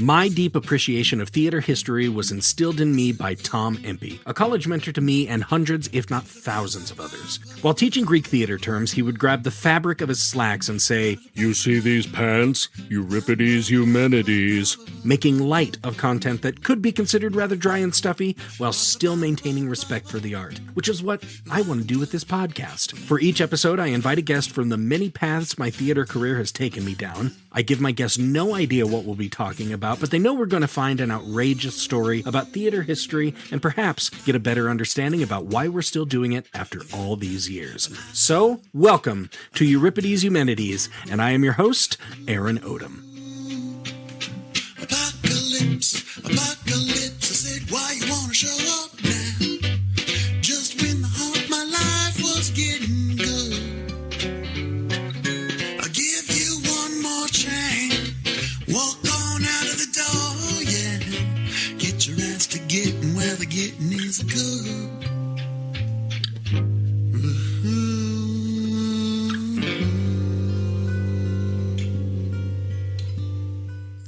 My deep appreciation of theater history was instilled in me by Tom Empey, a college mentor to me and hundreds, if not thousands of others. While teaching Greek theater terms, he would grab the fabric of his slacks and say, "You see these pants? Euripides, Eumenides," making light of content that could be considered rather dry and stuffy while still maintaining respect for the art, which is what I want to do with this podcast. For each episode, I invite a guest from the many paths my theater career has taken me down. I give my guests no idea what we'll be talking about, but they know we're going to find an outrageous story about theater history and perhaps get a better understanding about why we're still doing it after all these years. So, welcome to Euripides Eumenides, and I am your host, Aaron Odom. Apocalypse, apocalypse, I said, why you wanna show up now? Just when the heart of my life was getting good. I'll give you one more chance. Walk on out of the door, yeah. Get your ass to getting where the getting is good.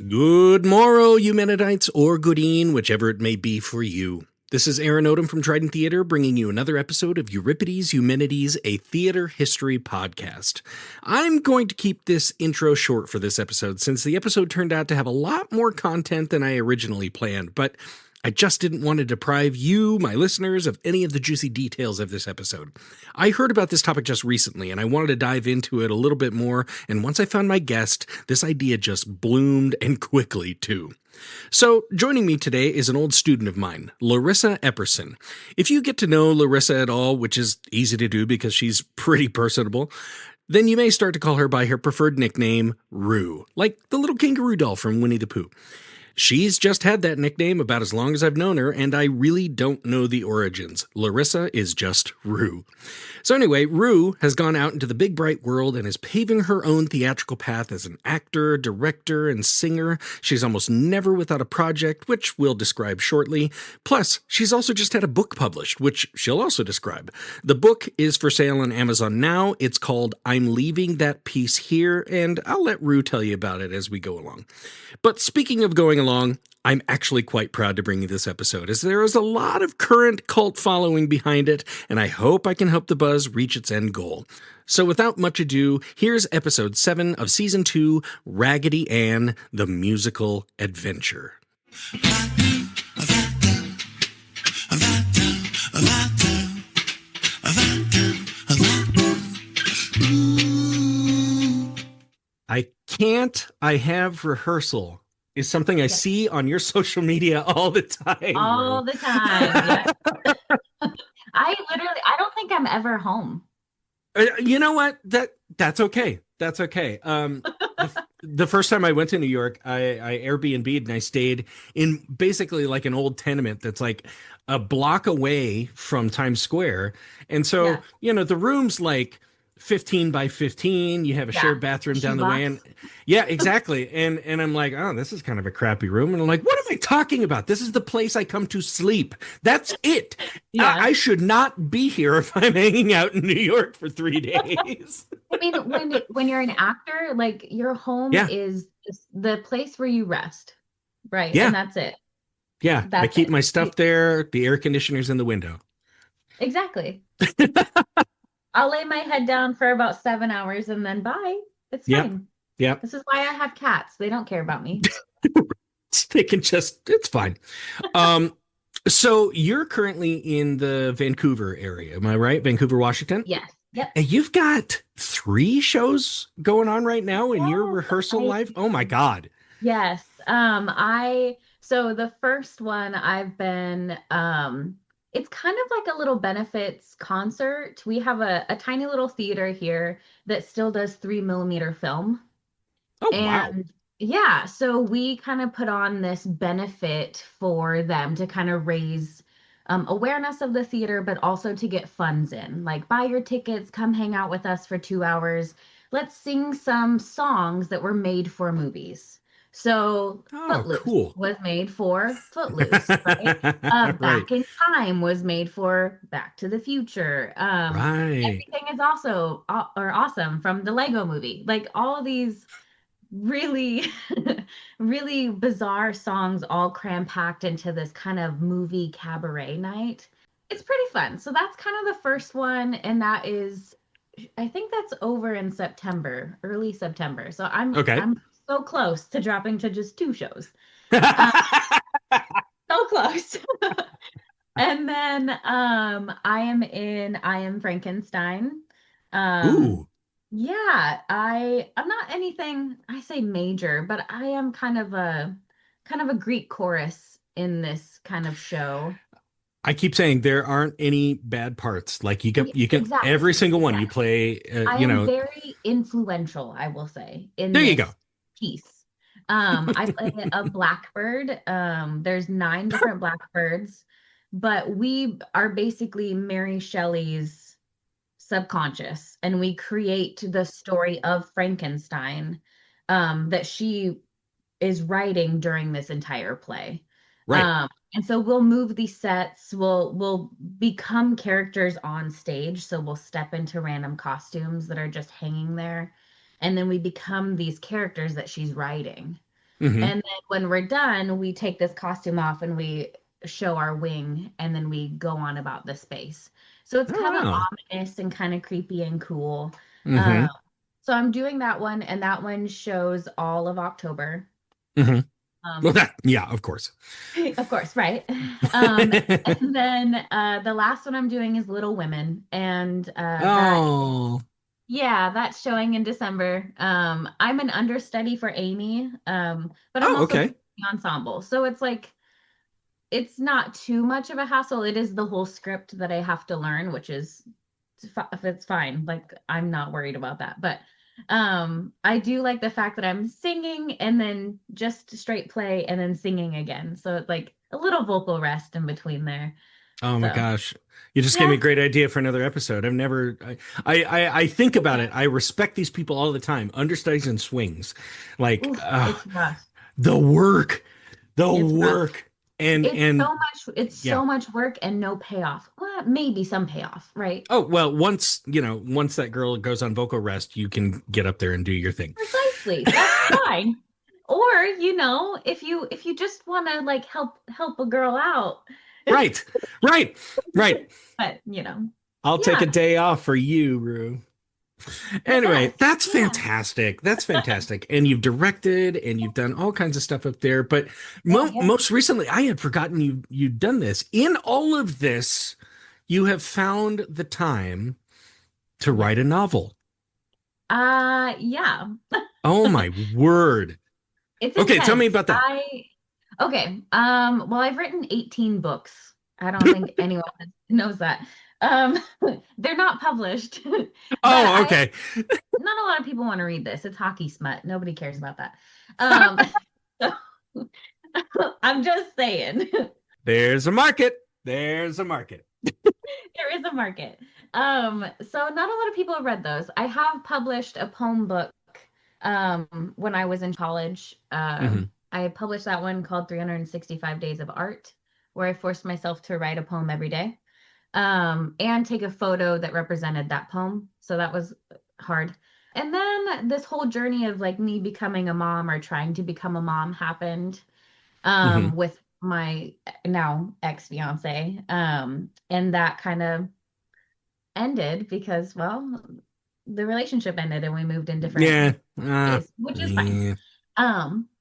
Good morrow, Eumenidites, or goodeen, whichever it may be for you. This is Aaron Odom from Trident Theater, bringing you another episode of Euripides Eumenides, a theater history podcast. I'm going to keep this intro short for this episode, since the episode turned out to have a lot more content than I originally planned, but I just didn't want to deprive you, my listeners, of any of the juicy details of this episode. I heard about this topic just recently, and I wanted to dive into it a little bit more, and once I found my guest, this idea just bloomed, and quickly, too. So, joining me today is an old student of mine, Larrisa Epperson. If you get to know Larrisa at all, which is easy to do because she's pretty personable, then you may start to call her by her preferred nickname, Roo, like the little kangaroo doll from Winnie the Pooh. She's just had that nickname about as long as I've known her, and I really don't know the origins. Larrisa is just Roo. So anyway, Roo has gone out into the big bright world and is paving her own theatrical path as an actor, director, and singer. She's almost never without a project, which we'll describe shortly. Plus, she's also just had a book published, which she'll also describe. The book is for sale on Amazon now. It's called I'm Leaving That Piece Here, and I'll let Roo tell you about it as we go along. But speaking of going along, I'm actually quite proud to bring you this episode, as there is a lot of current cult following behind it, and I hope I can help the buzz reach its end goal. So without much ado, here's episode 7 of season 2, Raggedy Ann, the Musical Adventure. I have rehearsal is something I see on your social media all the time. All the time. Yeah. I don't think I'm ever home. You know what? That's okay. That's okay. The first time I went to New York, I Airbnb'd and I stayed in basically like an old tenement that's like a block away from Times Square. And so, the room's like 15 by 15. You have a shared bathroom down the way. And yeah, exactly. And I'm like, oh, this is kind of a crappy room. And I'm like, what am I talking about? This is the place I come to sleep. That's it. Yeah. I should not be here if I'm hanging out in New York for 3 days. I mean, when you're an actor, like your home is just the place where you rest. Right. Yeah. And that's it. Yeah. I keep my stuff there. The air conditioner's in the window. Exactly. I'll lay my head down for about 7 hours and then bye. It's fine. Yeah. This is why I have cats. They don't care about me. They can it's fine. So you're currently in the Vancouver area. Am I right? Vancouver, Washington? Yes. Yep. And you've got 3 shows going on right now in your rehearsal life. Oh my God. Yes. So the first one I've been, it's kind of like a little benefits concert. We have a tiny little theater here that still does 3mm film. Oh, wow. Yeah, so we kind of put on this benefit for them to kind of raise awareness of the theater, but also to get funds in. Like, buy your tickets, come hang out with us for 2 hours. Let's sing some songs that were made for movies. So Footloose was made for Footloose, right? Back in Time was made for Back to the Future. Everything is also awesome from the Lego movie. Like all of these really, really bizarre songs all cram-packed into this kind of movie cabaret night. It's pretty fun. So that's kind of the first one, and that is, I think that's over in September, early September. So I'm Okay. I'm so close to dropping to just two shows. Um, so close. And then I Am Frankenstein. Um Ooh. yeah, I'm not anything I say major, but I am kind of a Greek chorus in this kind of show. I keep saying there aren't any bad parts. Like you can every Exactly. single one you Yes. play, I am very influential, I will say, in there you go. this piece. I play a blackbird. There's nine different blackbirds, but we are basically Mary Shelley's subconscious, and we create the story of Frankenstein, that she is writing during this entire play. Right. And so we'll move these sets, we'll become characters on stage. So we'll step into random costumes that are just hanging there. And then we become these characters that she's writing. Hmm. And then when we're done, we take this costume off and we show our wing, and then we go on about the space. So it's Oh kind of wow. ominous and kind of creepy and cool. Hmm. Um, so I'm doing that one, and that one shows all of October. Hmm. Well, Um, that yeah, of course. of course, right? And then the last one I'm doing is Little Women, and Oh. yeah, that's showing in December. I'm an understudy for Amy, but I'm Oh, also okay. the ensemble, so it's like it's not too much of a hassle. It is the whole script that I have to learn, which is if it's fine. Like I'm not worried about that, but I do like the fact that I'm singing and then just straight play and then singing again. So it's like a little vocal rest in between there. Oh my So gosh. You just gave me yeah, a great idea for another episode. I've never I think about it. I respect these people all the time. Understudies and swings. Like oof, it's rough. the work. The It's rough. work. And It's yeah. so much work and no payoff. Well, maybe some payoff, right? Oh, well, once that girl goes on vocal rest, you can get up there and do your thing. Precisely. That's fine. Or, if you just want to like help a girl out. Right. Right. Right. But, I'll take a yeah, day off for you, Rue. Anyway, yes. that's Yeah. fantastic. That's fantastic. And you've directed and you've done all kinds of stuff up there. But Yeah, yeah. most recently, I had forgotten you'd done this. In all of this, you have found the time to Yeah. write a novel. Yeah. Oh my word. It's Okay, tell me intense. about that. Okay. Well, I've written 18 books. I don't think anyone knows that. Um, they're not published, but Oh, okay. not a lot of people want to read this. It's hockey smut. Nobody cares about that. Um, so I'm just saying. There's a market. There's a market. There is a market. So not a lot of people have read those. I have published a poem book when I was in college. Hmm. I published that one called 365 Days of Art, where I forced myself to write a poem every day, and take a photo that represented that poem. So that was hard. And then this whole journey of like me becoming a mom or trying to become a mom happened, Hmm. with my now ex-fiance. And that kind of ended because, well, the relationship ended and we moved in different Yeah. ways, which is fine. Yeah.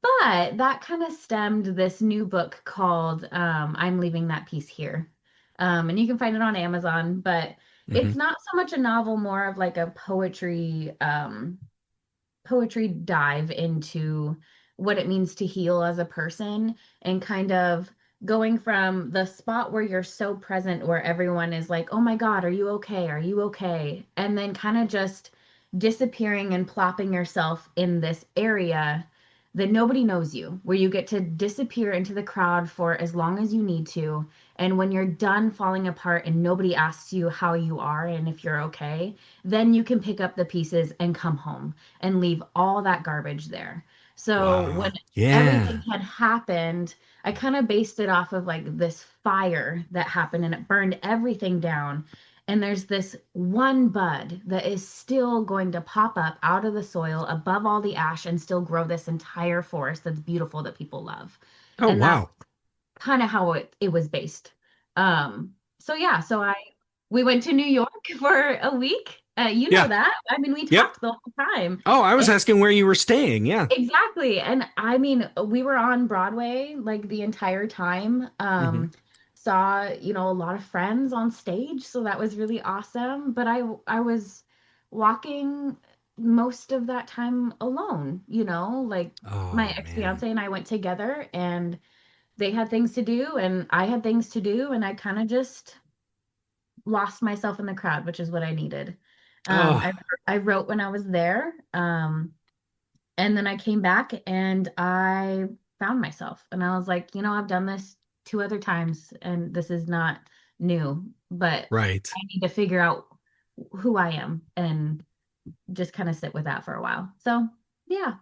But that kind of stemmed this new book called I'm Leaving That Piece Here. And you can find it on Amazon, but it's Hmm. not so much a novel, more of like a poetry dive into what it means to heal as a person, and kind of going from the spot where you're so present, where everyone is like, oh my God, are you okay? Are you okay? And then kind of just disappearing and plopping yourself in this area that nobody knows you, where you get to disappear into the crowd for as long as you need to. And when you're done falling apart and nobody asks you how you are and if you're okay, then you can pick up the pieces and come home and leave all that garbage there. So when Wow. Yeah. everything had happened, I kind of based it off of like this fire that happened and it burned everything down. And there's this one bud that is still going to pop up out of the soil above all the ash and still grow this entire forest that's beautiful that people love. Oh, And that's wow. kind of how it was based. So yeah, we went to New York for a week. You know Yeah. that. I mean, we Yep. talked the whole time. Oh, I was And asking where you were staying. Yeah. exactly. And I mean, we were on Broadway like the entire time. Hmm. Saw, a lot of friends on stage, so that was really awesome. But I was walking most of that time alone, like my Oh, man. ex-fiance and I went together and they had things to do and I had things to do and I kind of just lost myself in the crowd, which is what I needed. Um, Oh, I I wrote when I was there, and then I came back and I found myself, and I was like, I've done this two other times, and this is not new, but right. I need to figure out who I am and just kind of sit with that for a while. So yeah,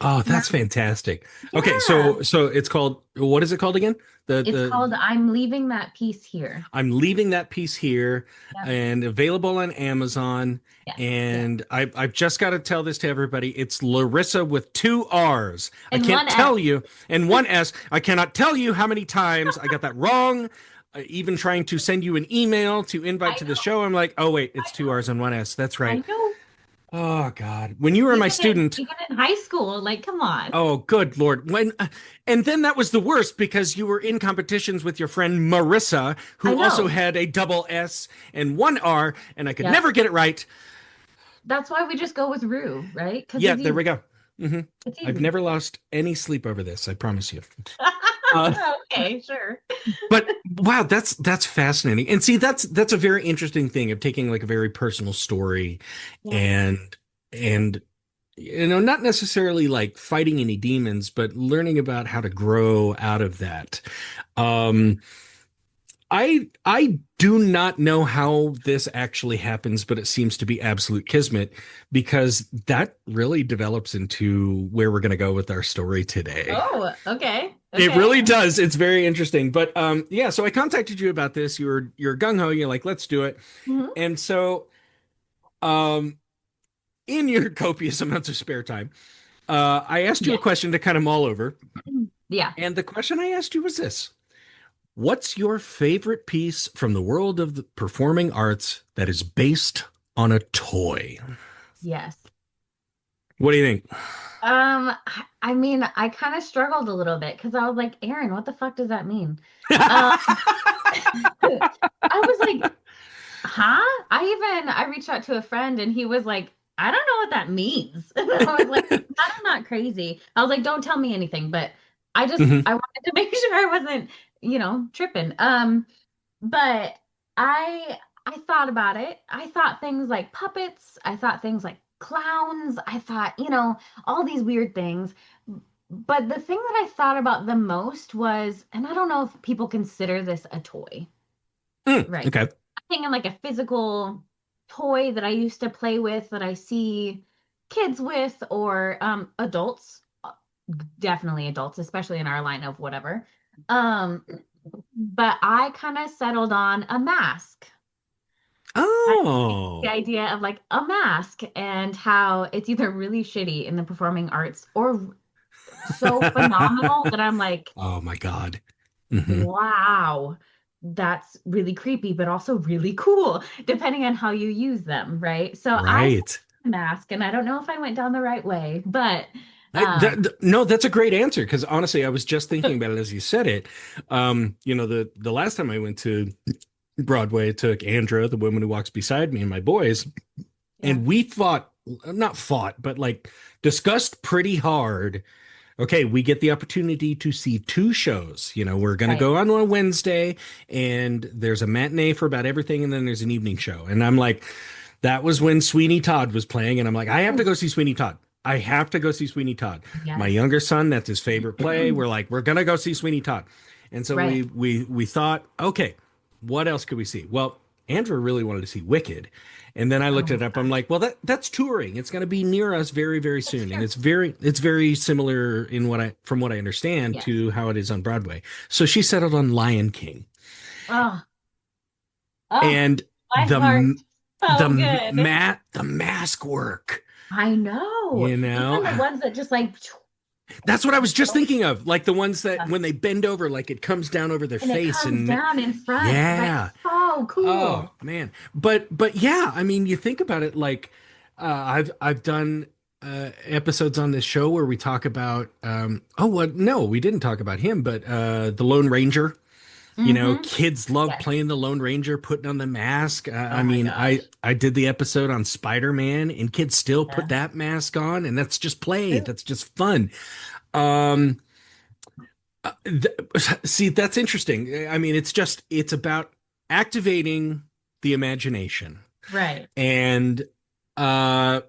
Oh, now, that's fantastic. Okay, yeah, so it's called, what is it called again? it's called I'm Leaving That Piece Here. I'm leaving that piece here Yep. and available on Amazon. Yes. Yes. And I've just got to tell this to everybody. It's Larissa with two R's. I And can't one S. tell you, and one S. I cannot tell you how many times I got that wrong. Even trying to send you an email to invite I to the know. show, I'm like, oh wait, I it's two know. R's and one S. That's I right. know. Oh God, when you were my student, Even in high school, like, come on. oh, good Lord. And then that was the worst because you were in competitions with your friend Marissa, I who also know. had a double S and one R, and I could Yep. never get it right. That's why we just go with Rue, right? Because Yeah, it's there we easy. go. Hmm. It's I've easy. never lost any sleep over this, I promise you. Uh, Okay, sure. but wow, that's fascinating. And see, that's a very interesting thing of taking like a very personal story Yeah. and not necessarily like fighting any demons, but learning about how to grow out of that. Um, I do not know how this actually happens, but it seems to be absolute kismet because that really develops into where we're going to go with our story today. Oh, okay. It Okay. really does. It's very interesting. But yeah, so I contacted you about this. You're gung ho. You're like, let's do it. Hmm. And so um, in your copious amounts of spare time, I asked you a Yeah. question to kind of mull over. Yeah. And the question I asked you was this: what's your favorite piece from the world of the performing arts that is based on a toy? Yes. What do you think? I mean, I kind of struggled a little bit because I was like, Aaron, what the fuck does that mean? Um, I was like, huh? I reached out to a friend and he was like, I don't know what that means. And I was like, I'm not crazy. I was like, don't tell me anything, but Mhm. I wanted to make sure I wasn't, tripping. But I thought about it. I thought things like puppets, I thought things like clowns, I thought, all these weird things. But the thing that I thought about the most was, and I don't know if people consider this a toy, right? Okay. Thinking like a physical toy that I used to play with that I see kids with or adults, definitely adults, especially in our line of whatever. Um, but I kind of settled on a mask. I like the Oh. idea of like a mask and how it's either really shitty in the performing arts or so phenomenal that I'm like, Oh my God. Hmm. wow, that's really creepy, but also really cool, depending on how you use them, right? So I said Right. mask, and I don't know if I went down the right way, but um, No, that's a great answer because honestly, I was just thinking about it as you said it. The last time I went to Broadway, I took Andra, the woman who walks beside me, and my boys, yeah. and we fought, not fought, but like discussed pretty hard. Okay, we get the opportunity to see two shows. We're going to Right. go on a Wednesday, and there's a matinee for about everything, and then there's an evening show. And I'm like, that was when Sweeney Todd was playing, and I'm like, I have to go see Sweeney Todd. I have to go see Sweeney Todd. My Yes. younger son, that's his favorite play. We're like, we're gonna go see Sweeney Todd. And so Right. we thought, okay, what else could we see? Well, Andrew really wanted to see Wicked. And then I Oh looked my it up. I'm gosh. like, well, that's touring. It's going to be near us very, very It's soon, and true. it's very similar in from what I understand Yes. to how it is on Broadway. So she settled on Lion King, Oh, oh, and My the heart. m- So good. the mask work, I know. you know. Even the ones that just like, That's what I was just thinking of, like the ones that when they bend over, like it comes down over their and it face, comes and down in front. Like yeah. so Oh cool. man, but yeah, I mean, you think about it, like I've done episodes on this show where we talk about oh what no, we didn't talk about him, but the Lone Ranger. You know, Mm-hmm. kids love Yes. playing the Lone Ranger, putting on the mask. I Oh my mean, gosh. I did the episode on Spider-Man, and kids still put Yeah. that mask on, and that's just play. True. That's just fun. Um, th- See, that's interesting. I mean, it's about activating the imagination, Right. and uh,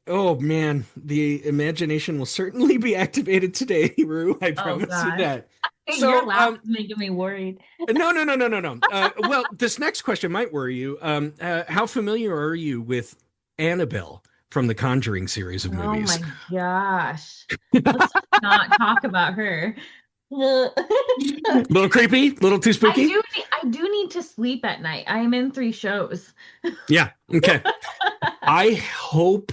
oh man, the imagination will certainly be activated today, Rue. I Oh promise you gosh. that. Your So, laugh is making me worried. no, no, no, no, no, no. Well, this next question might worry you. How familiar are you with Annabelle from the Conjuring series of Oh movies? my gosh. Let's just not talk about her. I Little creepy, little too spooky. I do need to sleep at night. I am in 3 shows. Yeah. Okay. I hope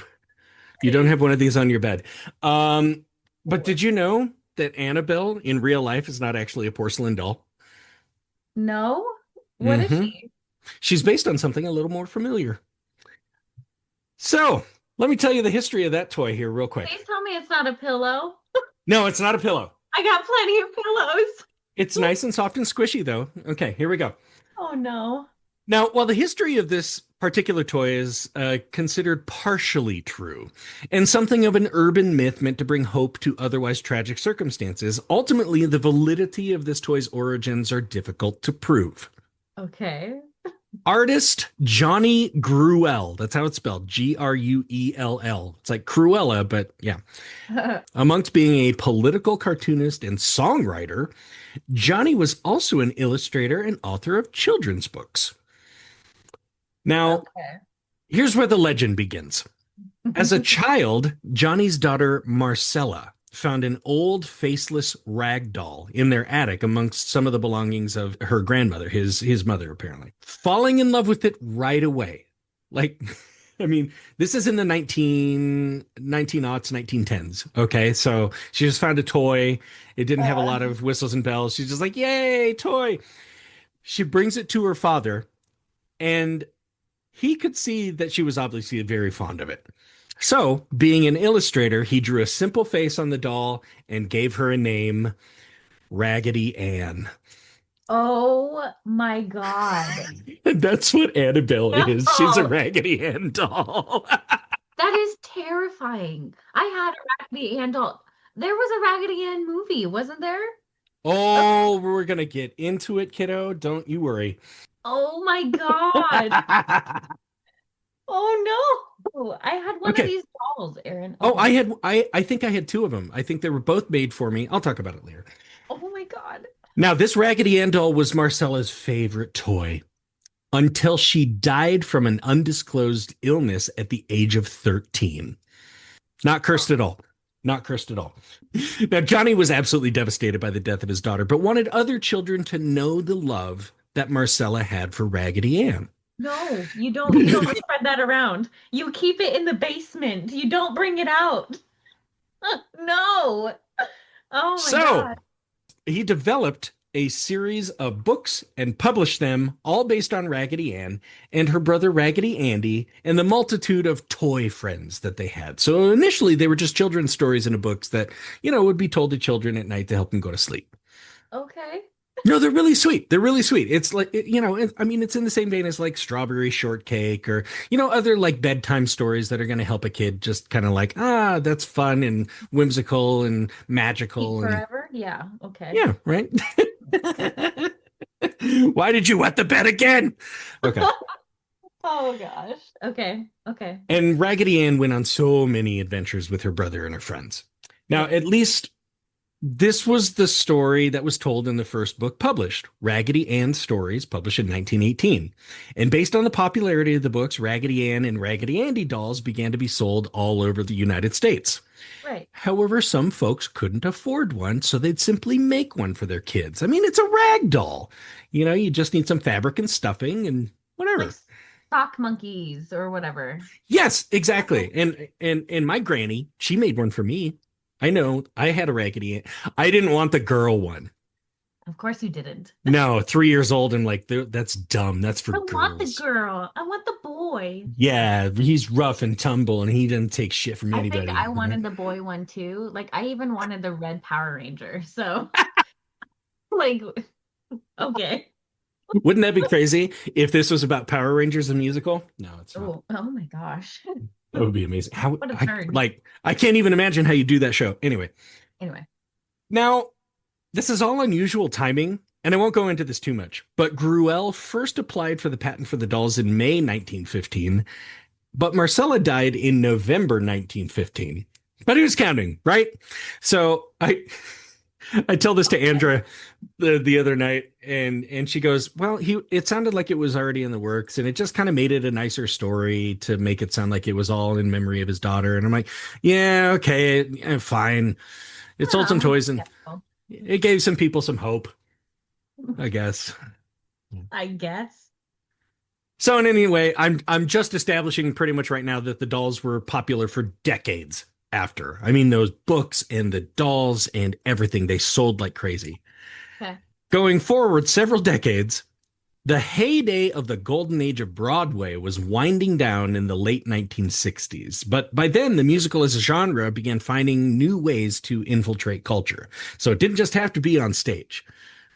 you don't have one of these on your bed. But did you know that Annabelle in real life is not actually a porcelain doll? No? What is Hmm. she? She's based on something a little more familiar. So let me tell you the history of that toy here, real quick. Please tell me it's not a pillow. No, it's not a pillow. I got plenty of pillows. It's nice and soft and squishy, though. Okay, here we go. Oh no. Now, while the history of this particular toy is considered partially true and something of an urban myth meant to bring hope to otherwise tragic circumstances, ultimately the validity of this toy's origins are difficult to prove. Okay. Artist Johnny Gruelle, that's how it's spelled, Gruell. It's like Cruella, but yeah. Amongst being a political cartoonist and songwriter, Johnny was also an illustrator and author of children's books. Now, Okay. here's where the legend begins. As a child, Johnny's daughter Marcella found an old faceless rag doll in their attic amongst some of the belongings of her grandmother, his mother apparently. Falling in love with it right away. Like I mean, this is in the 19aughts, 1910s. Okay. So she just found a toy. It didn't have a lot of whistles and bells. She's just like, yay, toy. She brings it to her father, and he could see that she was obviously very fond of it. So, being an illustrator, he drew a simple face on the doll and gave her a name, Raggedy Ann. Oh my God. And that's what Annabelle is. She's a No. Raggedy Ann doll. That is terrifying. I had a Raggedy Ann doll. There was a Raggedy Ann movie, wasn't there? Oh, we're going to get into it, kiddo. Don't you worry. Oh my God. Oh no. I had one of Okay. these dolls, Aaron. Oh, Okay. I think I had two of them. I think they were both made for me. I'll talk about it later. Oh my God. Now, this Raggedy Ann doll was Marcella's favorite toy until she died from an undisclosed illness at the age of 13. Not cursed at all. Not cursed at all. Now, Johnny was absolutely devastated by the death of his daughter, but wanted other children to know the love that Marcella had for Raggedy Ann. No, you don't spread that around. You keep it in the basement. You don't bring it out. No. Oh my So, God. he developed a series of books and published them, all based on Raggedy Ann and her brother Raggedy Andy and the multitude of toy friends that they had. So initially, they were just children's stories in books that, would be told to children at night to help them go to sleep. Okay. No, they're really sweet. They're really sweet. It's like, I mean, it's in the same vein as like Strawberry Shortcake or, other like bedtime stories that are going to help a kid just kind of like, that's fun and whimsical and Keep magical. And forever? Yeah. Okay. yeah, right. Why did you wet the bed again? Okay. Oh gosh. Okay. Okay. And Raggedy Ann went on so many adventures with her brother and her friends. Now, at least This was the story that was told in the first book published, Raggedy Ann Stories, published in 1918. And based on the popularity of the books, Raggedy Ann and Raggedy Andy dolls began to be sold all over the United States. Right. However, some folks couldn't afford one, so they'd simply make one for their kids. I mean, it's a rag doll. You just need some fabric and stuffing and whatever. Like sock monkeys or whatever. Yes, exactly. And my granny, she made one for me. I know. I had a Raggedy Ann. I didn't want the girl one. Of course you didn't. No, 3 years old. I'm like, that's dumb. That's for I girls. want the girl. I want the boy. Yeah, he's rough and tumble, and he doesn't take shit from I anybody. think I wanted the boy one too. Like I even wanted the red Power Ranger. So like okay. Wouldn't that be crazy if this was about Power Rangers, the musical? No, it's not. Oh my gosh. That would be amazing. How What a turn. I can't even imagine how you do that show. Anyway, Anyway. now this is all unusual timing, and I won't go into this too much. But Gruelle first applied for the patent for the dolls in May 1915, but Marcella died in November 1915. But who's counting, right? So I tell this to Andra the other night, and she goes, "Well, it sounded like it was already in the works, and it just kind of made it a nicer story to make it sound like it was all in memory of his daughter." And I'm like, "Yeah, okay, fine. It sold some toys, and it gave some people some hope, I guess." I guess. So in any way, I'm just establishing pretty much right now that the dolls were popular for decades after. I mean, those books and the dolls and everything, they sold like crazy. Okay. Going forward several decades, the heyday of the golden age of Broadway was winding down in the late 1960s. But by then, the musical as a genre began finding new ways to infiltrate culture. So it didn't just have to be on stage.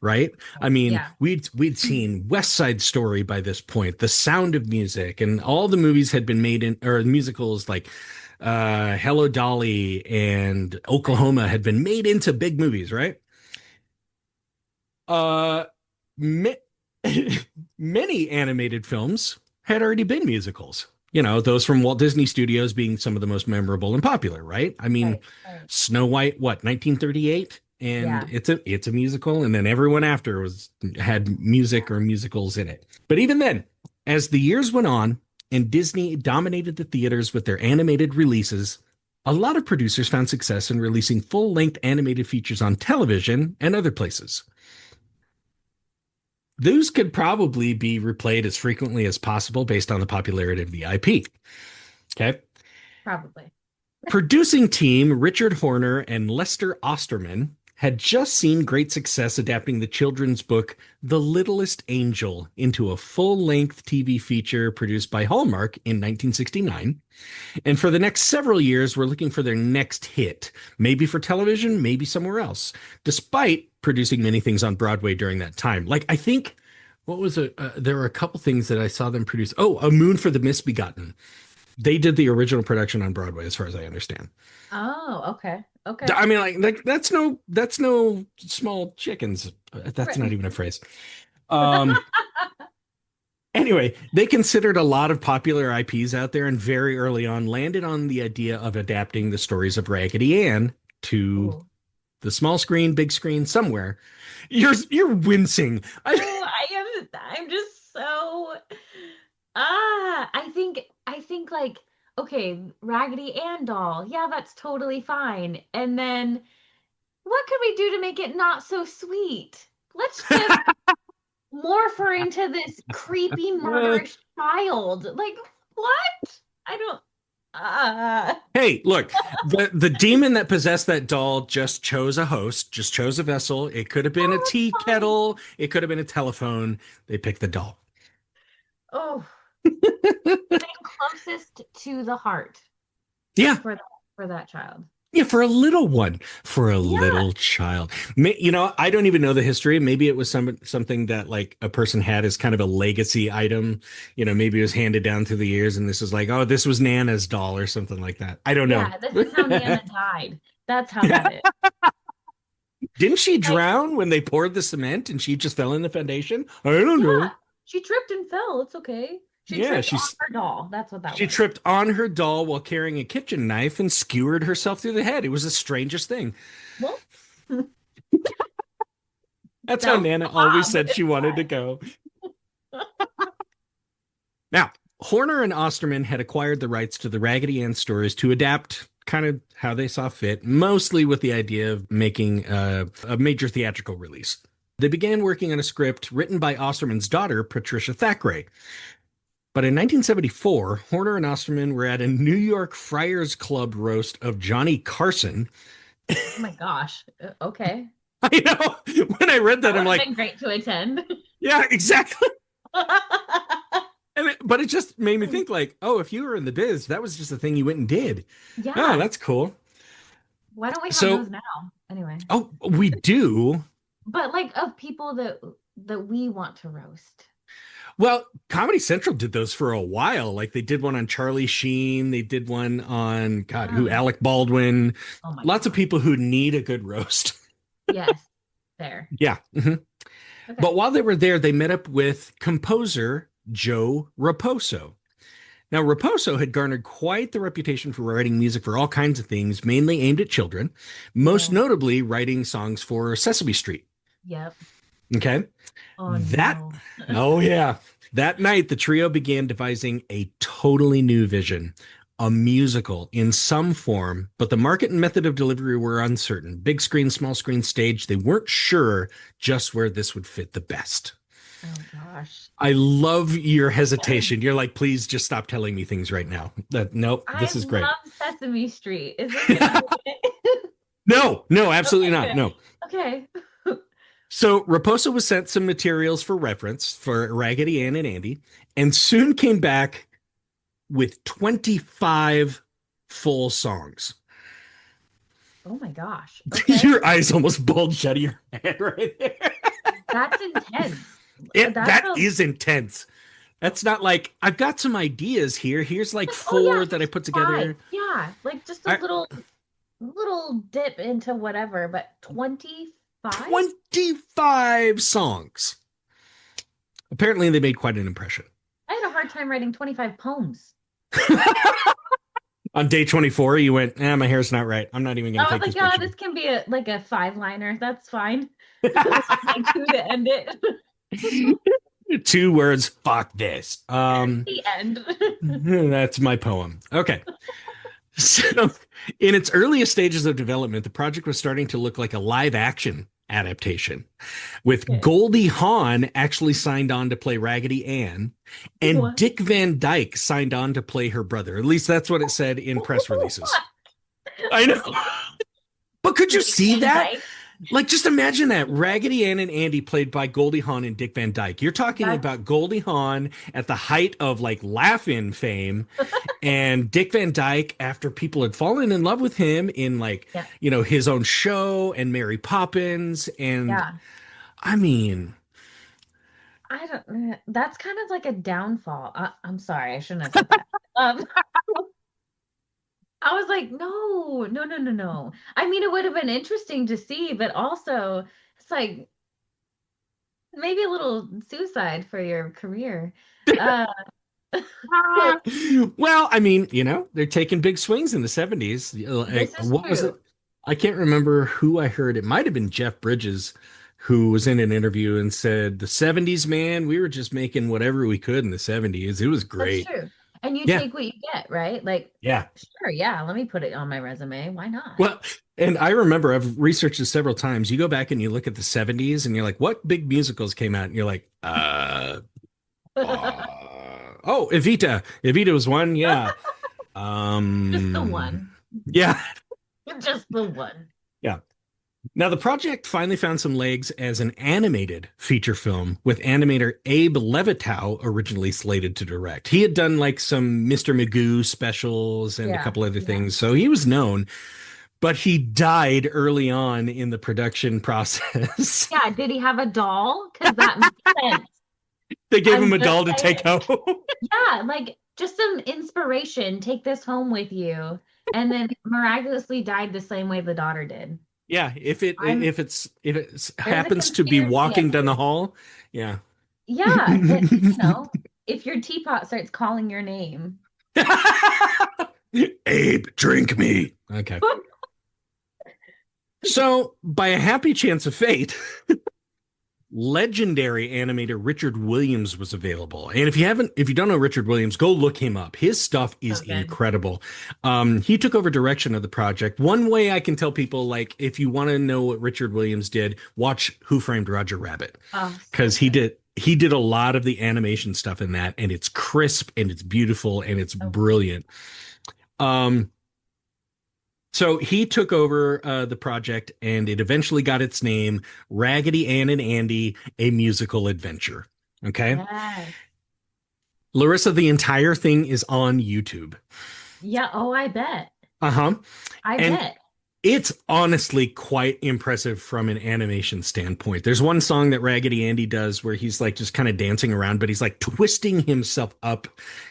Right? I mean, Yeah. we'd seen West Side Story by this point, The Sound of Music, and all the movies had been made in, or musicals like Hello Dolly and Oklahoma had been made into big movies, right? Ma- Many animated films had already been musicals. Those from Walt Disney Studios being some of the most memorable and popular, right? I mean, Right. Snow White, what, 1938? And Yeah. it's a musical, and then everyone after had music or musicals in it. But even then, as the years went on and Disney dominated the theaters with their animated releases, a lot of producers found success in releasing full-length animated features on television and other places. Those could probably be replayed as frequently as possible based on the popularity of the IP. Okay. Probably. Producing team Richard Horner and Lester Osterman had just seen great success adapting the children's book The Littlest Angel into a full-length TV feature produced by Hallmark in 1969. And for the next several years, we're looking for their next hit, maybe for television, maybe somewhere else, despite producing many things on Broadway during that time. Like, I think, there were a couple things that I saw them produce. Oh, A Moon for the Misbegotten. They did the original production on Broadway, as far as I understand. Oh, okay. Okay. I mean, like that's no small chickens. That's not even a phrase. Anyway, they considered a lot of popular IPs out there, and very early on landed on the idea of adapting the stories of Raggedy Ann to Ooh. the small screen, big screen, somewhere. You're wincing. I'm just so I think like okay, Raggedy Ann doll. Yeah, that's totally fine. And then what could we do to make it not so sweet? Let's just morph her into this creepy murderous child. Like what? I don't Hey, look, the demon that possessed that doll just chose a host, just chose a vessel. It could have been a tea kettle. It could have been a telephone. They picked the doll. Oh. Stay closest to the heart Yeah. for that child. Yeah, for a little one, for a little child. I don't even know the history. Maybe it was something that like a person had as kind of a legacy item. Maybe it was handed down through the years, and this is like, oh, this was Nana's doll or something like that. I don't know. Yeah, this is how Nana died. That's how that is. Didn't she drown when they poured the cement and she just fell in the foundation? I don't know. She tripped and fell. It's okay. She tripped on her doll. That's what that was. She tripped on her doll while carrying a kitchen knife and skewered herself through the head. It was the strangest thing. Well, That's how Self Nana always Bob. said she wanted to go. Now, Horner and Osterman had acquired the rights to the Raggedy Ann stories to adapt kind of how they saw fit, mostly with the idea of making a major theatrical release. They began working on a script written by Osterman's daughter, Patricia Thackeray. But in 1974, Horner and Osterman were at a New York Friars Club roast of Johnny Carson. Oh my gosh. Okay. I know. When I read that, That I'm would have like, been great to attend. yeah, exactly. But it just made me think like, oh, if you were in the biz, that was just a thing you went and did. Oh, Yeah. that's cool. Why don't we have So, those now? Anyway. oh, we do. But like of people that we want to roast. Well, Comedy Central did those for a while. Like they did one on Charlie Sheen. They did one on God, who Yeah. Alec Baldwin. Oh my Lots of God. people who need a good roast. Yes. There. Yeah. Mhm. Okay. But while they were there, they met up with composer Joe Raposo. Now, Raposo had garnered quite the reputation for writing music for all kinds of things, mainly aimed at children, most Yeah. notably writing songs for Sesame Street. Yep. Okay. Oh That, no. oh yeah. That night, the trio began devising a totally new vision, a musical in some form, but the market and method of delivery were uncertain. Big screen, small screen stage, they weren't sure just where this would fit the best. Oh gosh. I love your hesitation. You're like, please just stop telling me things right now. Nope, I this is great. love Sesame Street. Is this gonna be it? No, no, absolutely not. Okay. No. Okay. So Raposo was sent some materials for reference for Raggedy Ann and Andy, and soon came back with 25 full songs. Oh my gosh. Okay. Your eyes almost bulged out of your head right there. That's intense. That is intense. That's not like I've got some ideas here. Here's like Like, four that I put together. 5. Yeah, like just a little dip into whatever, but 25? 25 songs. Apparently, they made quite an impression. I had a hard time writing 25 poems. On day 24, you went, my hair's not right. I'm not even going I to was take like, this oh, picture. this can be a 5-liner. That's fine. Like 2 to end it. 2 words, fuck this. The end. That's my poem. Okay. So, in its earliest stages of development, the project was starting to look like a live action adaptation, with Okay. Goldie Hawn actually signed on to play Raggedy Ann, and What? Dick Van Dyke signed on to play her brother. At least that's what it said in press releases. I know. But could you see that? Like, just imagine that. Raggedy Ann and Andy played by Goldie Hawn and Dick Van Dyke. You're talking about Goldie Hawn at the height of like Laugh-In fame and Dick Van Dyke after people had fallen in love with him in like, his own show and Mary Poppins. And I mean, I don't, that's kind of like a downfall. I'm sorry. I shouldn't have said that. I was like, no. I mean, it would have been interesting to see, but also it's like maybe a little suicide for your career. Well, I mean, they're taking big swings in the 70s. This is What was true. it? I can't remember who I heard. It might have been Jeff Bridges who was in an interview and said, the 70s, man, we were just making whatever we could in the 70s. It was great. That's true. And you Yeah. take what you get, right? Like, Yeah. sure, yeah, let me put it on my resume. Why not? Well, and I remember I've researched this several times. You go back and you look at the 70s and you're like, what big musicals came out? And you're like, oh, Evita. Evita was one. Yeah. Just the one. Yeah. Just the one. Yeah. Now, the project finally found some legs as an animated feature film with animator Abe Levitow originally slated to direct. He had done like some Mr. Magoo specials and a couple other things, so he was known, but he died early on in the production process. Yeah, did he have a doll? Because that makes sense. They gave him a just doll to take home. Yeah, like just some inspiration. Take this home with you. And then miraculously died the same way the daughter did. Yeah, if it a happens to be conspiracy walking down the theory. hall, yeah. Yeah, if your teapot starts calling your name. Abe, drink me. Okay. So, by a happy chance of fate, legendary animator Richard Williams was available. And if you don't know Richard Williams, go look him up. His stuff is So good. incredible. He took over direction of the project. One way I can tell people, like, if you want to know what Richard Williams did, watch Who Framed Roger Rabbit, Oh, so because he good. did. He did a lot of the animation stuff in that, and it's crisp and it's beautiful and it's Oh, brilliant. Um, so he took over the project, and it eventually got its name, Raggedy Ann and Andy: A Musical Adventure. Okay, yes. Larissa, the entire thing is on YouTube. Yeah. Oh, I bet. Uh-huh. I And bet. it's honestly quite impressive from an animation standpoint. There's one song that Raggedy Andy does where he's like just kind of dancing around, but he's like twisting himself up,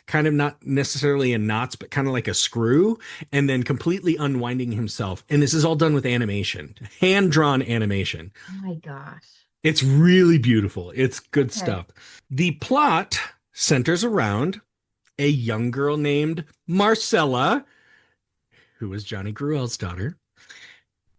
kind of not necessarily in knots, but kind of like a screw, and then completely unwinding himself. And this is all done with animation, hand-drawn animation. Oh my gosh. It's really beautiful. It's good Okay. stuff. The plot centers around a young girl named Marcella, who is Johnny Gruelle's daughter.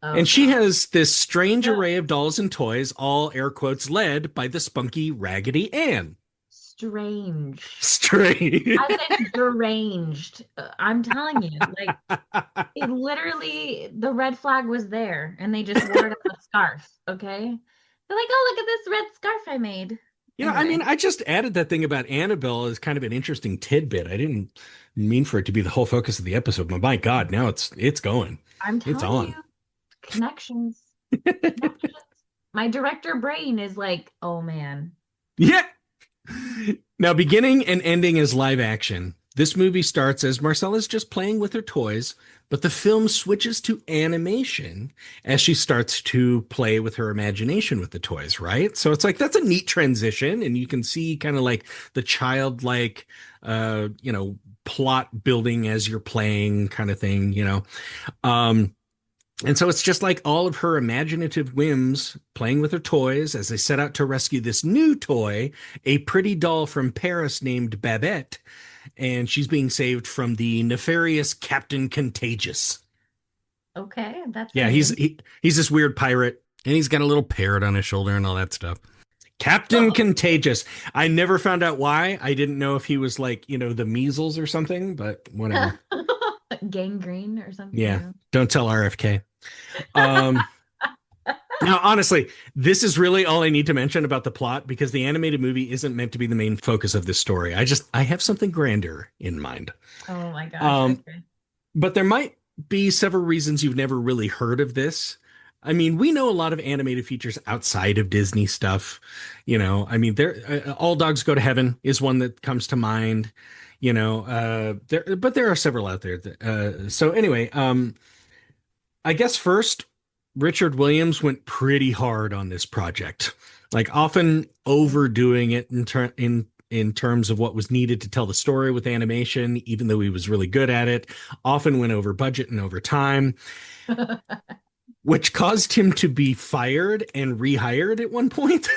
Oh And she God. has this strange Yeah. array of dolls and toys, all air quotes led by the spunky Raggedy Ann. Strange. Strange. I said deranged. I'm telling you, like it literally, the red flag was there, and they just wore it on a scarf. Okay, they're like, "Oh, look at this red scarf I made." I mean, Anyway, I just added that thing about Annabelle as kind of an interesting tidbit. I didn't mean for it to be the whole focus of the episode, but my God, now it's going. I'm It's telling on. you, connections, connections. My director brain is like, "Oh man." Yeah. Now, beginning and ending as live action, this movie starts as Marcella's just playing with her toys, but the film switches to animation as she starts to play with her imagination with the toys, right? So it's like that's a neat transition, and you can see kind of like the childlike, plot building as you're playing kind of thing. Um, and so it's just like all of her imaginative whims playing with her toys as they set out to rescue this new toy, a pretty doll from Paris named Babette, and she's being saved from the nefarious Captain Contagious. Okay, that's a Yeah, he's name. he's this weird pirate, and he's got a little parrot on his shoulder and all that stuff. Captain Oh, Contagious. I never found out why. I didn't know if he was like, the measles or something, but whatever. gangrene or something. I Yeah, don't don't tell RFK. Um, Now, honestly, this is really all I need to mention about the plot because the animated movie isn't meant to be the main focus of this story. I have something grander in mind. know. Oh my gosh. Um, Okay. but there might be several reasons you've never really heard of this. I mean, we know a lot of animated features outside of Disney stuff. I mean, All Dogs Go to Heaven is one that comes to mind. But there are several out there. So anyway, I guess first, Richard Williams went pretty hard on this project, like often overdoing it in terms of what was needed to tell the story with animation, even though he was really good at it, often went over budget and over time, which caused him to be fired and rehired at one point.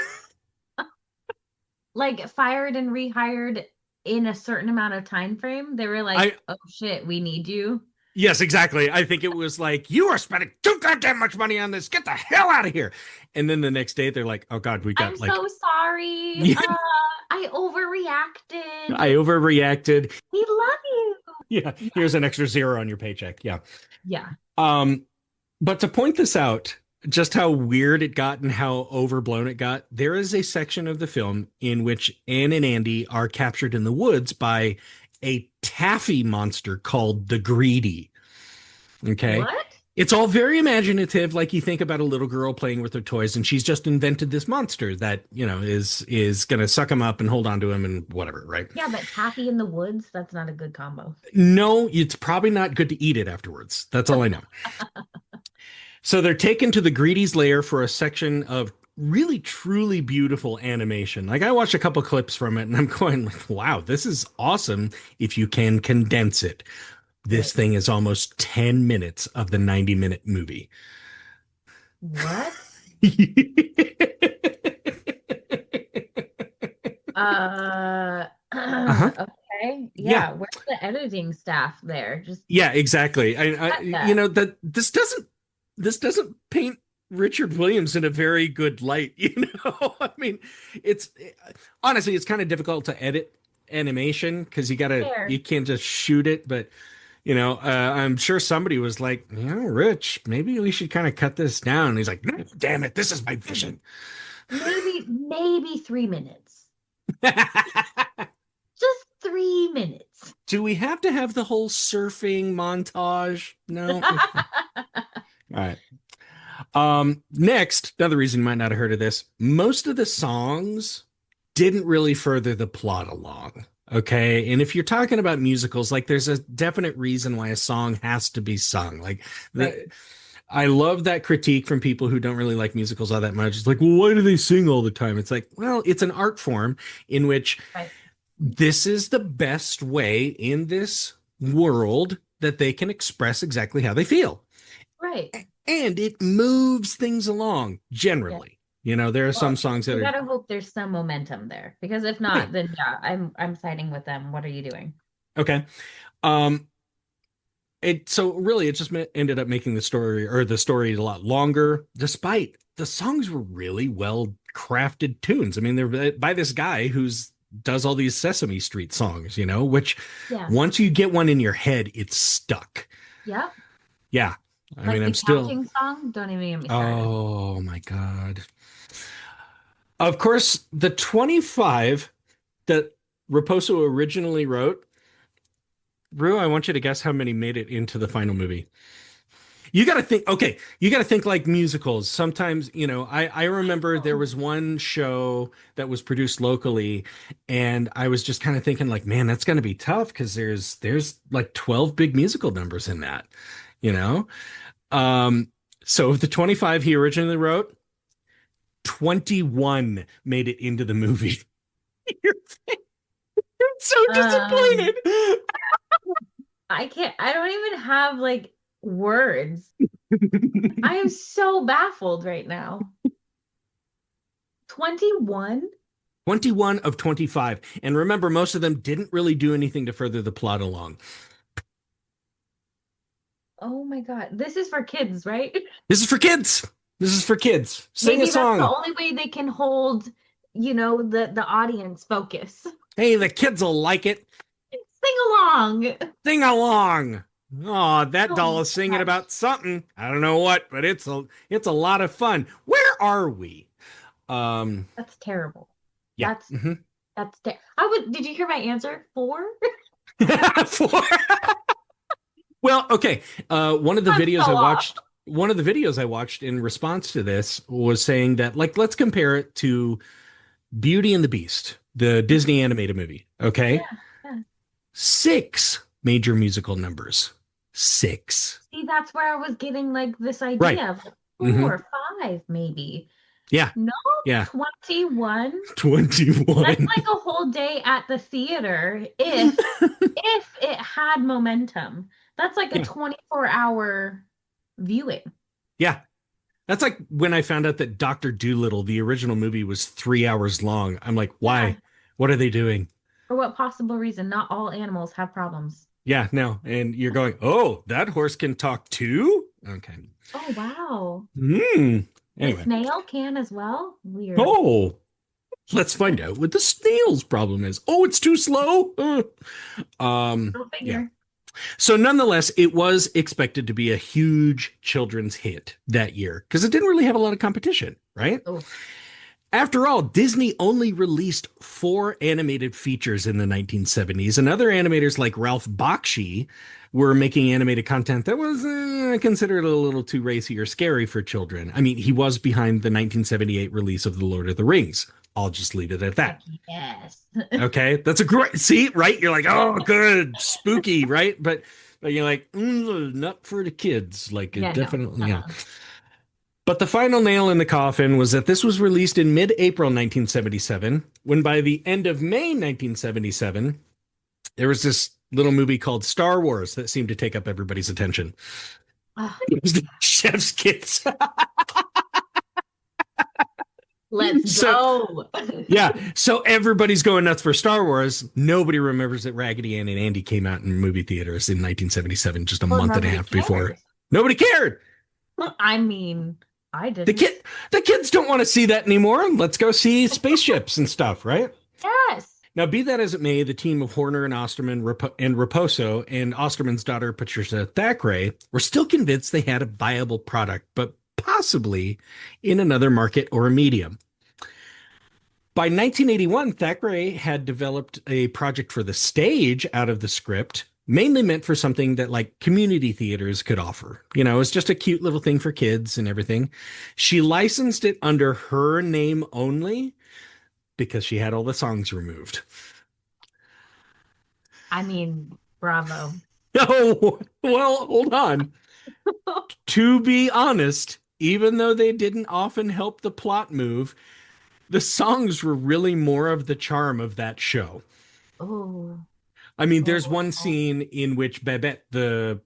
Like fired and rehired in a certain amount of time frame. They were like, I "Oh shit, we need you." Yes, exactly. I think it was like, you are spending too goddamn much money on this. Get the hell out of here. And then the next day they're like, oh God, we I'm got like, so sorry. yeah, I overreacted. I overreacted. We love you. Yeah, Yeah. here's an extra zero on your paycheck. Yeah. Yeah. Um, but to point this out, just how weird it got and how overblown it got, there is a section of the film in which Anne and Andy are captured in the woods by a taffy monster called the Greedy. Okay. What? It's all very imaginative, like you think about a little girl playing with her toys, and she's just invented this monster that, is gonna suck him up and hold on to him and whatever, right? Yeah, but taffy in the woods, that's not a good combo. No, it's probably not good to eat it afterwards. That's all I know. So they're taken to the Greedy's lair for a section of really truly beautiful animation. Like I watched a couple clips from it and I'm going like, wow, this is awesome if you can condense it. This Right. thing is almost 10 minutes of the 90-minute movie. What? Uh-huh. Okay. Yeah. Yeah. Where's the editing staff there? Just Yeah, exactly. cut that. That this doesn't this doesn't paint Richard Williams in a very good light, I mean, it's honestly, it's kind of difficult to edit animation because Fair. you can't just shoot it. But I'm sure somebody was like, Rich, maybe we should kind of cut this down. And he's like, no, damn it, this is my vision. Maybe 3 minutes. Just 3 minutes. Do we have to have the whole surfing montage? No. All right. Next, another reason you might not have heard of this, most of the songs didn't really further the plot along. Okay. And if you're talking about musicals, like there's a definite reason why a song has to be sung. Like Right. I love that critique from people who don't really like musicals all that much. It's like, well, why do they sing all the time? It's like, well, it's an art form in which Right. this is the best way in this world that they can express exactly how they feel. Right. And it moves things along generally. There are some songs that You are gotta hope there's some momentum there, because if yeah, not, then yeah, I'm siding with them. What are you doing? okay. Um, so really it just ended up making the story a lot longer, despite the songs were really well crafted tunes. I mean, they're by this guy who's does all these Sesame Street songs, which Yeah. once you get one in your head, it's stuck. Yep. Yeah. I Like mean, the I'm still, counting song. Don't even get me started. oh my God. Of course, the 25 that Raposo originally wrote, Rue, I want you to guess how many made it into the final movie. You got to think like musicals. Sometimes, I remember there was one show that was produced locally, and I was just kind of thinking like, man, that's going to be tough because there's like 12 big musical numbers in that, you know? So of the 25 he originally wrote, 21 made it into the movie. You're so Um, disappointed. I don't even have like words. I am so baffled right now. 21? 21 of 25. And remember, most of them didn't really do anything to further the plot along. Oh my God. This is for kids, right? This is for kids. This is for kids. Sing Maybe a that's the song. only way they can hold, the audience focus. Hey, the kids will like it. Sing along. Sing along. Oh, that Oh doll my is singing gosh. about something. I don't know what, but it's a lot of fun. Where are we? Um, That's terrible. yeah. That's did you hear my answer? 4? Four. Well, okay. One of the I'm videos so I off. watched, one of the videos I watched in response to this was saying that, like, let's compare it to Beauty and the Beast, the Disney animated movie. Yeah, Okay. yeah. 6 major musical numbers. 6. See, that's where I was getting like this Right. idea of like Mhm. 4, 5, maybe. Yeah. No, Yeah. 21. 21. That's like a whole day at the theater if it had momentum. That's like a Yeah. 24-hour viewing. Yeah. That's like when I found out that Dr. Dolittle, the original movie, was 3 hours long. I'm like, why? Yeah. What are they doing? For what possible reason? Not all animals have problems. Yeah, no. And you're going, oh, that horse can talk too? Okay. Oh, wow. Hmm. The Anyway. snail can as well? Weird. Oh, let's find out what the snail's problem is. Oh, it's too slow. Go Yeah. figure. So nonetheless, it was expected to be a huge children's hit that year because it didn't really have a lot of competition, right? Oh, After all, Disney only released 4 animated features in the 1970s, and other animators like Ralph Bakshi were making animated content that was considered a little too racy or scary for children. I mean, he was behind the 1978 release of The Lord of the Rings. I'll just leave it at that. yes. Okay, that's a great, see, right? You're like, oh, good, spooky, right? But you're like, not for the kids. Like, Yeah, it no. definitely, yeah. But the final nail in the coffin was that this was released in mid-April 1977, when by the end of May 1977, there was this little movie called Star Wars that seemed to take up everybody's attention. Ah, It was the Chef's Kiss. let's So- go. Yeah, so everybody's going nuts for Star Wars. Nobody remembers that Raggedy Ann and Andy came out in movie theaters in 1977, just a Well, month and a nobody half before. cares. Nobody cared. I mean, I The didn't. kid, the kids don't want to see that anymore. Let's go see spaceships and stuff, right? Yes. Now, be that as it may, the team of Horner and Osterman and Raposo and Osterman's daughter Patricia Thackeray were still convinced they had a viable product, but possibly in another market or a medium. By 1981, Thackeray had developed a project for the stage out of the script, mainly meant for something that like community theaters could offer. You know, it's just a cute little thing for kids and everything. She licensed it under her name only because she had all the songs removed. I mean, bravo. Oh, well, hold on. To be honest, even though they didn't often help the plot move, the songs were really more of the charm of that show. Oh, I mean, there's oh, one oh. scene in which Babette, the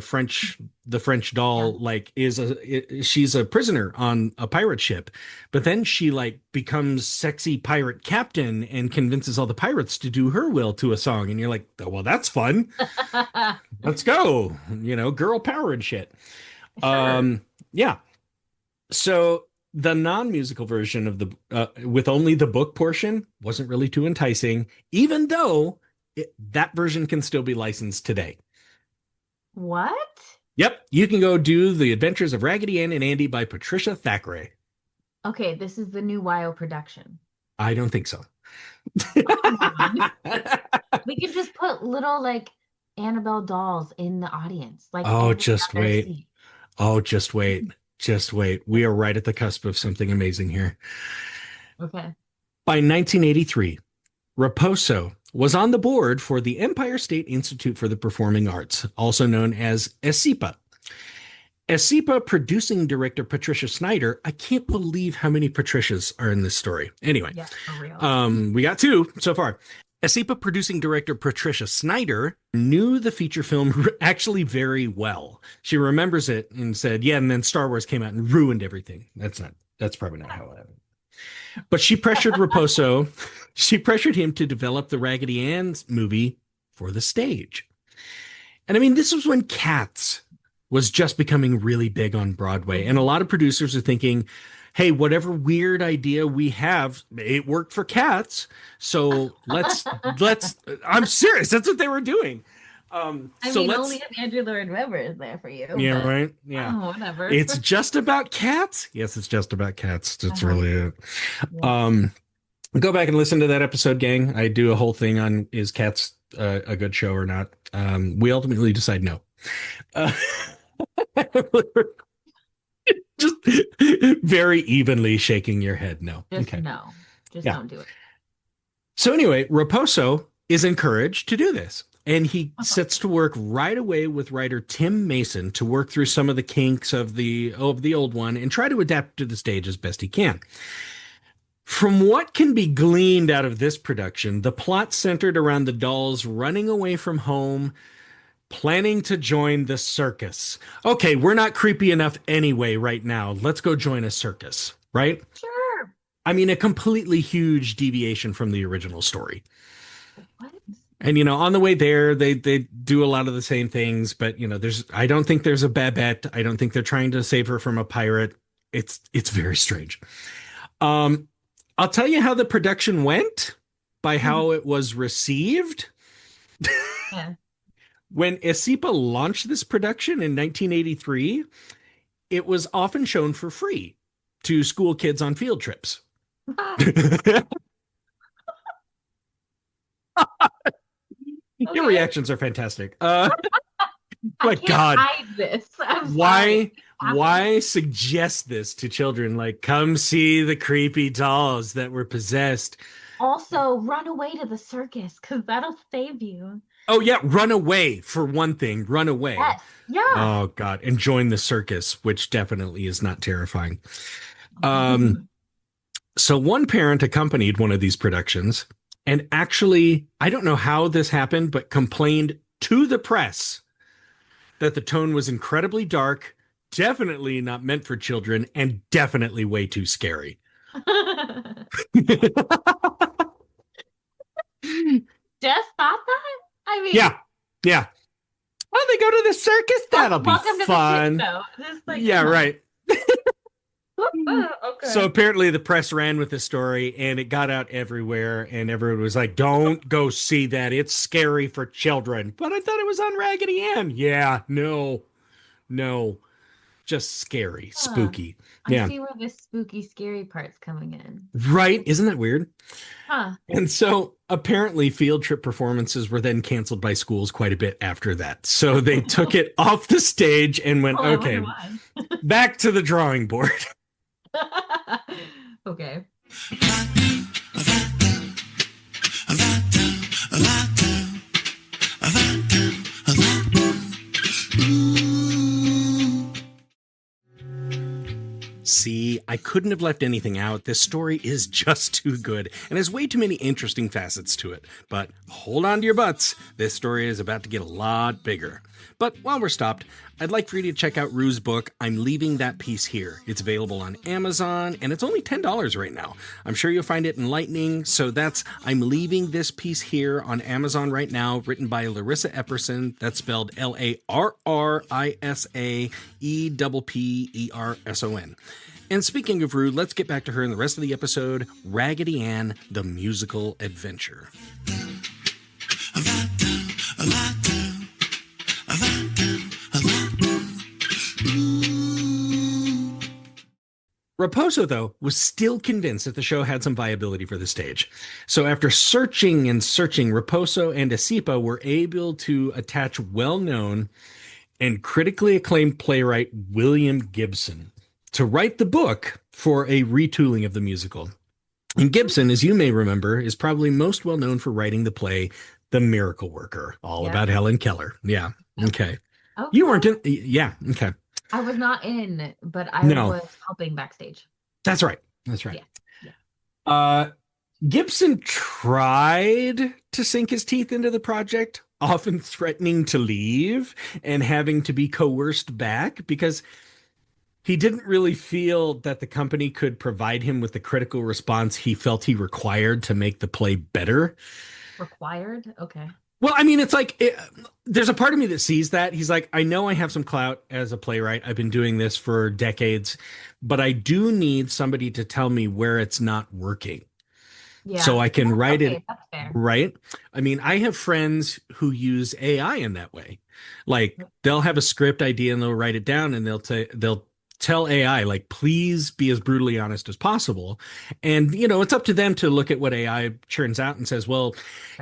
French Yeah. doll, like she's a prisoner on a pirate ship, but then she like becomes sexy pirate captain and convinces all the pirates to do her will to a song, and you're like, oh, well, that's fun. Let's go, girl power and shit. Sure. Yeah. So the non-musical version of the with only the book portion wasn't really too enticing, even though that version can still be licensed today. What? Yep, you can go do The Adventures of Raggedy Ann and Andy by Patricia Thackeray. Okay, this is the new WoW production. I don't think so. Oh, come on. We could just put little like Annabelle dolls in the audience, like Oh, every just other wait. seat. Oh, just wait. Just wait. We are right at the cusp of something amazing here. Okay. By 1983, Raposo was on the board for the Empire State Institute for the Performing Arts, also known as ESIPA. ESIPA producing director Patricia Snyder. I can't believe how many Patricias are in this story. Anyway, Yeah, for real. we got two so far. ESIPA producing director Patricia Snyder knew the feature film actually very well. She remembers it and said, yeah, and then Star Wars came out and ruined everything. That's probably not how it happened. But she pressured Raposo, she pressured him to develop the Raggedy Ann movie for the stage. And I mean, this was when Cats was just becoming really big on Broadway. And a lot of producers are thinking, hey, whatever weird idea we have, it worked for Cats. So I'm serious. That's what they were doing. I So mean, let's, only if Andrew Lloyd Webber is there for you, yeah, but right. Yeah. oh, whatever. It's just about cats. Yes, it's just about cats. That's Uh-huh. really it. Yeah. Um, Go back and listen to that episode, gang. I do a whole thing on is Cats a good show or not. We ultimately decide no. Uh, just very evenly shaking your head no. Just Okay. no. Just Yeah. don't do it. So anyway, Raposo is encouraged to do this. And he Uh-huh. sets to work right away with writer Tim Mason to work through some of the kinks of the old one and try to adapt to the stage as best he can. From what can be gleaned out of this production, the plot centered around the dolls running away from home, planning to join the circus. Okay, we're not creepy enough anyway right now. Let's go join a circus, right? Sure. I mean, a completely huge deviation from the original story. What? And on the way there, they do a lot of the same things, but I don't think there's a Babette. I don't think they're trying to save her from a pirate. It's very strange. Um, I'll tell you how the production went by how it was received. Yeah. When ESIPA launched this production in 1983, it was often shown for free to school kids on field trips. Your Okay. reactions are fantastic. I My can't God, hide this. I'm why sorry. why suggest this to children? Like, come see the creepy dolls that were possessed. Also, run away to the circus because that'll save you. Oh yeah, run away for one thing. Run away. Yes. Yeah. Oh God, and join the circus, which definitely is not terrifying. Um, so one parent accompanied one of these productions and actually, I don't know how this happened, but complained to the press that the tone was incredibly dark, definitely not meant for children, and definitely way too scary. Just thought that? I mean, Yeah, yeah. Oh, they go to the circus? That'll be Welcome to the fun. shit show. Just like, Yeah, come on. right. Okay. So apparently the press ran with the story and it got out everywhere and everyone was like, don't go see that. It's scary for children. But I thought it was on Raggedy Ann. Yeah, no, just scary, Huh. spooky. I Yeah, see where this spooky, scary part's coming in. right. Isn't that weird? Huh. And so apparently field trip performances were then canceled by schools quite a bit after that. So they took it off the stage and went, Oh, I okay, wonder why. back to the drawing board. Okay. See, I couldn't have left anything out. This story is just too good and has way too many interesting facets to it. But hold on to your butts. This story is about to get a lot bigger. But while we're stopped, I'd like for you to check out Rue's book, I'm Leaving That Piece Here. It's available on Amazon, and it's only $10 right now. I'm sure you'll find it enlightening. So that's I'm Leaving This Piece Here on Amazon right now, written by Larrisa Epperson. That's spelled LarrisaEpperson. And speaking of Rue, let's get back to her in the rest of the episode, Raggedy Ann, the Musical Adventure. Raposo, though, was still convinced that the show had some viability for the stage. So after searching and searching, Raposo and Asipa were able to attach well-known and critically acclaimed playwright William Gibson to write the book for a retooling of the musical. And Gibson, as you may remember, is probably most well known for writing the play The Miracle Worker, all about Helen Keller. Yeah. Okay. You weren't in. Yeah. Okay. I was not in, but I was helping backstage. That's right. That's right. Yeah. Gibson tried to sink his teeth into the project, often threatening to leave and having to be coerced back because he didn't really feel that the company could provide him with the critical response he felt he required to make the play better. Required? Okay. Well, I mean, it's like there's a part of me that sees that. He's like, I know I have some clout as a playwright. I've been doing this for decades, but I do need somebody to tell me where it's not working. Yeah. So I can write it. That's fair. Right. I mean, I have friends who use AI in that way. Like they'll have a script idea and they'll write it down and they'll tell AI, like, please be as brutally honest as possible. And, you know, it's up to them to look at what AI churns out and says, well,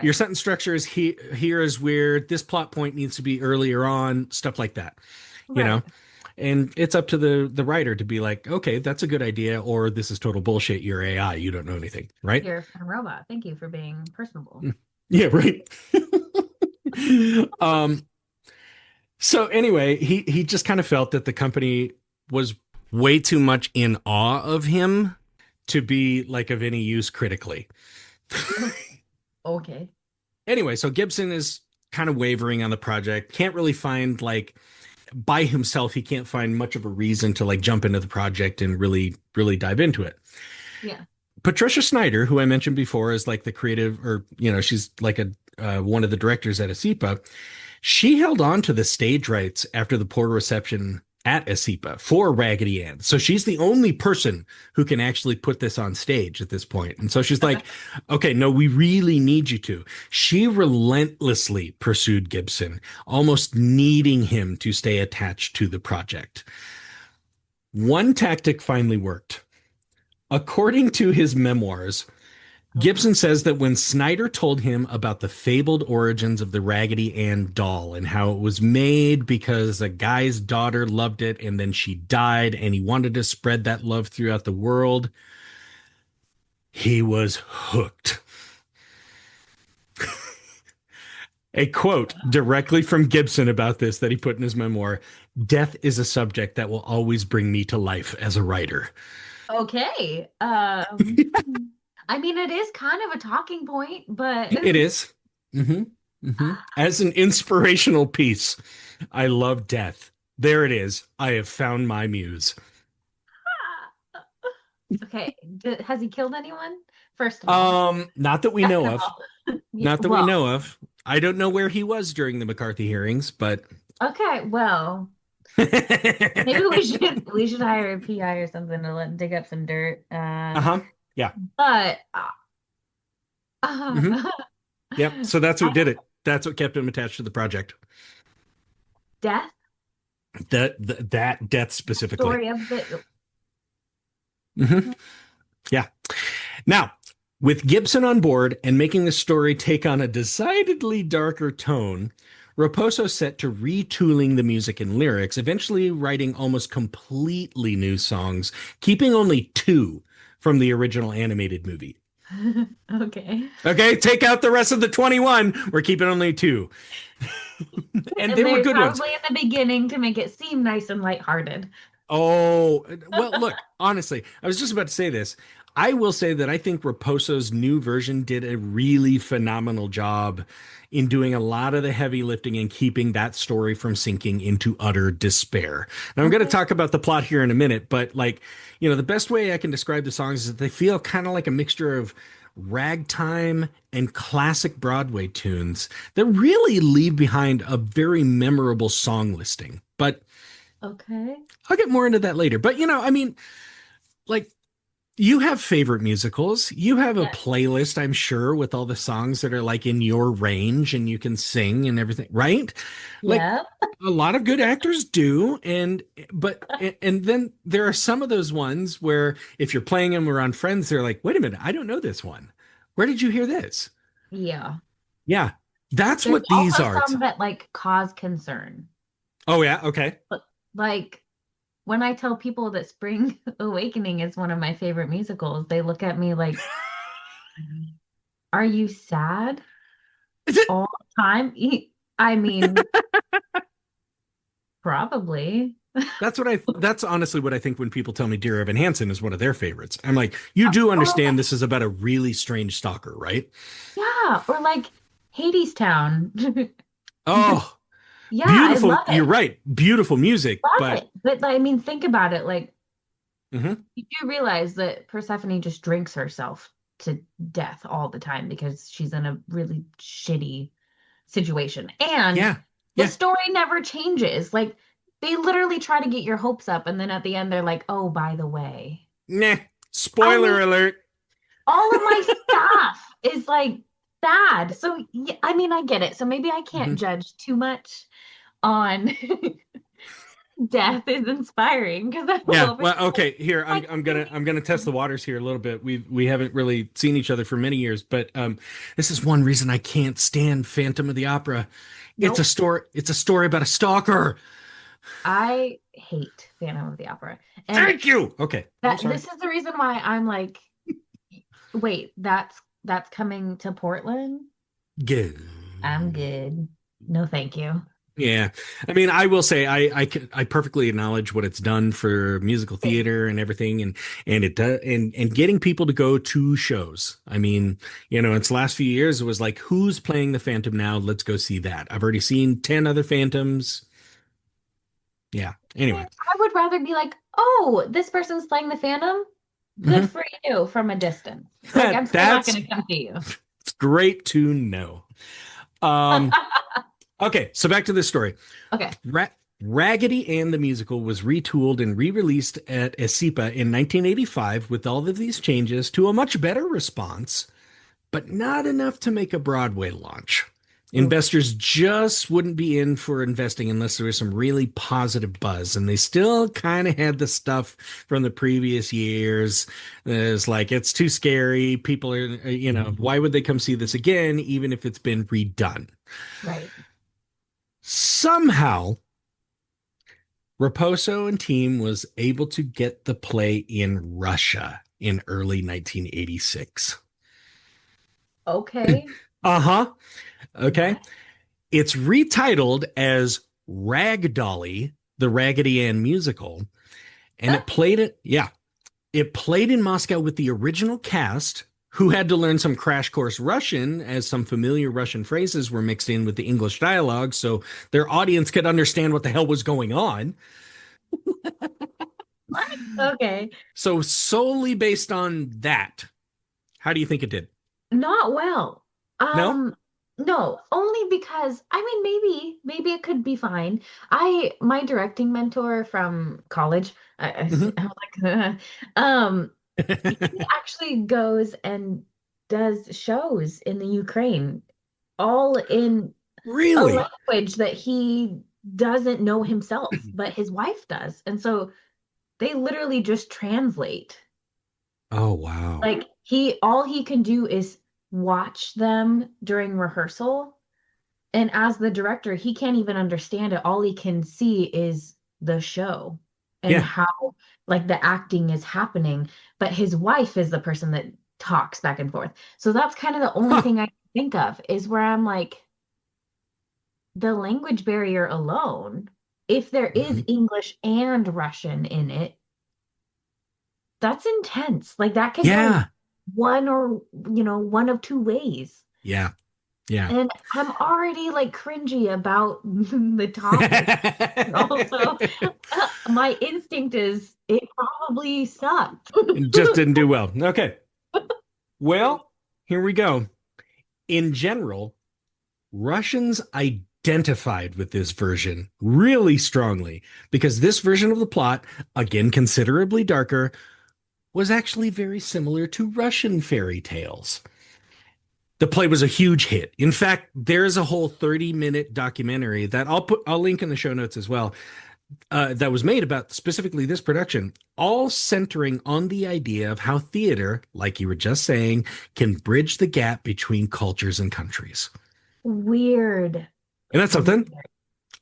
your sentence structure is here is weird. This plot point needs to be earlier on, stuff like that, you know? And it's up to the writer to be like, okay, that's a good idea. Or this is total bullshit. You're AI. You don't know anything. Right. You're a robot. Thank you for being personable. Yeah. Right. So anyway, he just kind of felt that the company was way too much in awe of him to be like of any use critically. Okay. Anyway, so Gibson is kind of wavering on the project. Can't really find like by himself, he can't find much of a reason to like jump into the project and really dive into it. Yeah. Patricia Snyder, who I mentioned before, is like the creative, or, you know, she's like one of the directors at ASIPA. She held on to the stage rights after the poor reception at ASIPA for Raggedy Ann. So she's the only person who can actually put this on stage at this point. And so she's like, okay, no, we really need you to. She relentlessly pursued Gibson, almost needing him to stay attached to the project. One tactic finally worked. According to his memoirs, Gibson says that when Snyder told him about the fabled origins of the Raggedy Ann doll and how it was made because a guy's daughter loved it and then she died and he wanted to spread that love throughout the world, he was hooked. A quote directly from Gibson about this that he put in his memoir: "Death is a subject that will always bring me to life as a writer." Okay. I mean, it is kind of a talking point, but It is. Mm-hmm. Mm-hmm. As an inspirational piece, I love death. There it is. I have found my muse. Okay. Has he killed anyone? First of all. Not that we know of. Yeah, Not that we know of. I don't know where he was during the McCarthy hearings, but Okay, well, maybe we should hire a PI or something to dig up some dirt. Uh-huh. Yeah. But Hmm. Yep. So that's what I did it. That's what kept him attached to the project. death That death specifically. story of the Hmm. Yeah. Now, with Gibson on board and making the story take on a decidedly darker tone, Raposo set to retooling the music and lyrics, eventually writing almost completely new songs, keeping only two from the original animated movie. okay. Okay, take out the rest of the 21. We're keeping only two. And And they were they're good ones. probably in the beginning to make it seem nice and lighthearted. Oh, well, look, honestly, I was just about to say this. I will say that I think Raposo's new version did a really phenomenal job in doing a lot of the heavy lifting and keeping that story from sinking into utter despair. Now, I'm going to Okay. talk about the plot here in a minute, but like, the best way I can describe the songs is that they feel kind of like a mixture of ragtime and classic Broadway tunes that really leave behind a very memorable song listing. But Okay. I'll get more into that later. But I mean, like you have favorite musicals. You have a Yeah. playlist, I'm sure, with all the songs that are like in your range and you can sing and everything, right? Like Yeah. a lot of good actors do. And then there are some of those ones where if you're playing them around friends, they're like, wait a minute, I don't know this one. Where did you hear this? Yeah. Yeah, that's There's what these also are. some that like cause concern. Oh, yeah. Okay. But like when I tell people that Spring Awakening is one of my favorite musicals, they look at me like, "Are you sad all the time?" I mean, probably. That's honestly what I think when people tell me Dear Evan Hansen is one of their favorites. I'm like, you do Oh, understand this is about a really strange stalker, right? yeah, or like Hades Town. Oh, Yeah, I beautiful. love You're it. right. Beautiful music, Love but it. But I mean, think about it. Like, mhm. you do realize that Persephone just drinks herself to death all the time because she's in a really shitty situation. And Yeah. the Yeah. story never changes. Like, they literally try to get your hopes up, and then at the end, they're like, oh, by the way. Nah. I Spoiler mean, alert. all of my stuff is like bad. So, yeah, I mean, I get it. So maybe I can't Mhm. judge too much on death is inspiring because I'm Yeah. over Well, okay. Here, like I'm gonna test the waters here a little bit. We haven't really seen each other for many years, but this is one reason I can't stand Phantom of the Opera. It's a nope. story. It's a story about a stalker. I hate Phantom of the Opera. And Thank you. Okay. I'm that sorry. this is the reason why I'm like, wait, that's coming to Portland? Good. I'm good. No, thank you. Yeah. I mean, I will say I perfectly acknowledge what it's done for musical Same. theater and everything and it does and getting people to go to shows. I mean, its last few years it was like who's playing the Phantom now? Let's go see that. I've already seen 10 other Phantoms. Yeah. Anyway. I would rather be like, oh, this person's playing the Phantom. Good Mhm. for you from a distance. Like, I'm still not That's going to come to you. great to know. Um okay, so back to this story. Okay. Ra- Raggedy Ann the musical was retooled and re-released at ESIPA in 1985 with all of these changes to a much better response, but not enough to make a Broadway launch. Oof. Investors just wouldn't be in for investing unless there was some really positive buzz, and they still kind of had the stuff from the previous years. It's like it's too scary. People are, why would they come see this again, even if it's been redone? Right. Somehow, Raposo and team was able to get the play in Russia in early 1986. Okay. Uh-huh. Okay. What? It's retitled as Ragdolly, the Raggedy Ann musical, and it played in Moscow with the original cast who had to learn some crash course Russian as some familiar Russian phrases were mixed in with the English dialogue so their audience could understand what the hell was going on. What? Okay. So solely based on that, how do you think it did? Not well. No? No, only because I mean maybe it could be fine. My directing mentor from college, Mhm. I'm like he actually goes and does shows in the Ukraine, all in a Really? language that he doesn't know himself, but his wife does. And so they literally just translate. Oh, wow. Like all he can do is watch them during rehearsal. And as the director, he can't even understand it. All he can see is the show and Yeah. how like the acting is happening. But his wife is the person that talks back and forth. So that's kind of the only Huh. thing I can think of is where I'm like, the language barrier alone, if there is Mhm. English and Russian in it, that's intense. Like that can go Yeah. one or, one of two ways. Yeah. Yeah. And I'm already like cringy about the topic. Also, my instinct is it probably sucked. Just didn't do well. Okay. Well, here we go. In general, Russians identified with this version really strongly because this version of the plot, again considerably darker, was actually very similar to Russian fairy tales. The play was a huge hit. In fact, there's a whole 30-minute documentary that I'll link in the show notes as well, that was made about specifically this production, all centering on the idea of how theater, like you were just saying, can bridge the gap between cultures and countries. Weird. And that's something. Weird.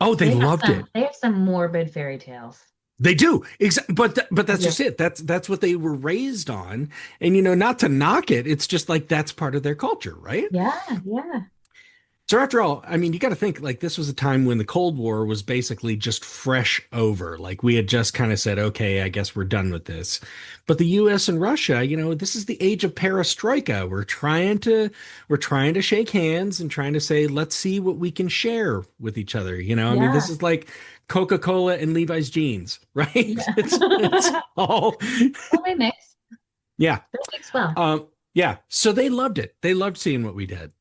Oh, they loved it. They have some morbid fairy tales. They do. But that's Yeah. just it. That's what they were raised on. And not to knock it, it's just like that's part of their culture, right? Yeah, yeah. So after all, I mean, you got to think like this was a time when the Cold War was basically just fresh over. Like we had just kind of said, okay, I guess we're done with this. But the US and Russia, this is the age of perestroika. We're trying to shake hands and trying to say, let's see what we can share with each other. I mean, this Yeah. is like Coca-Cola and Levi's jeans, right? It's Yeah. all Well, they mix. yeah. They mix well. Yeah. So they loved it. They loved seeing what we did.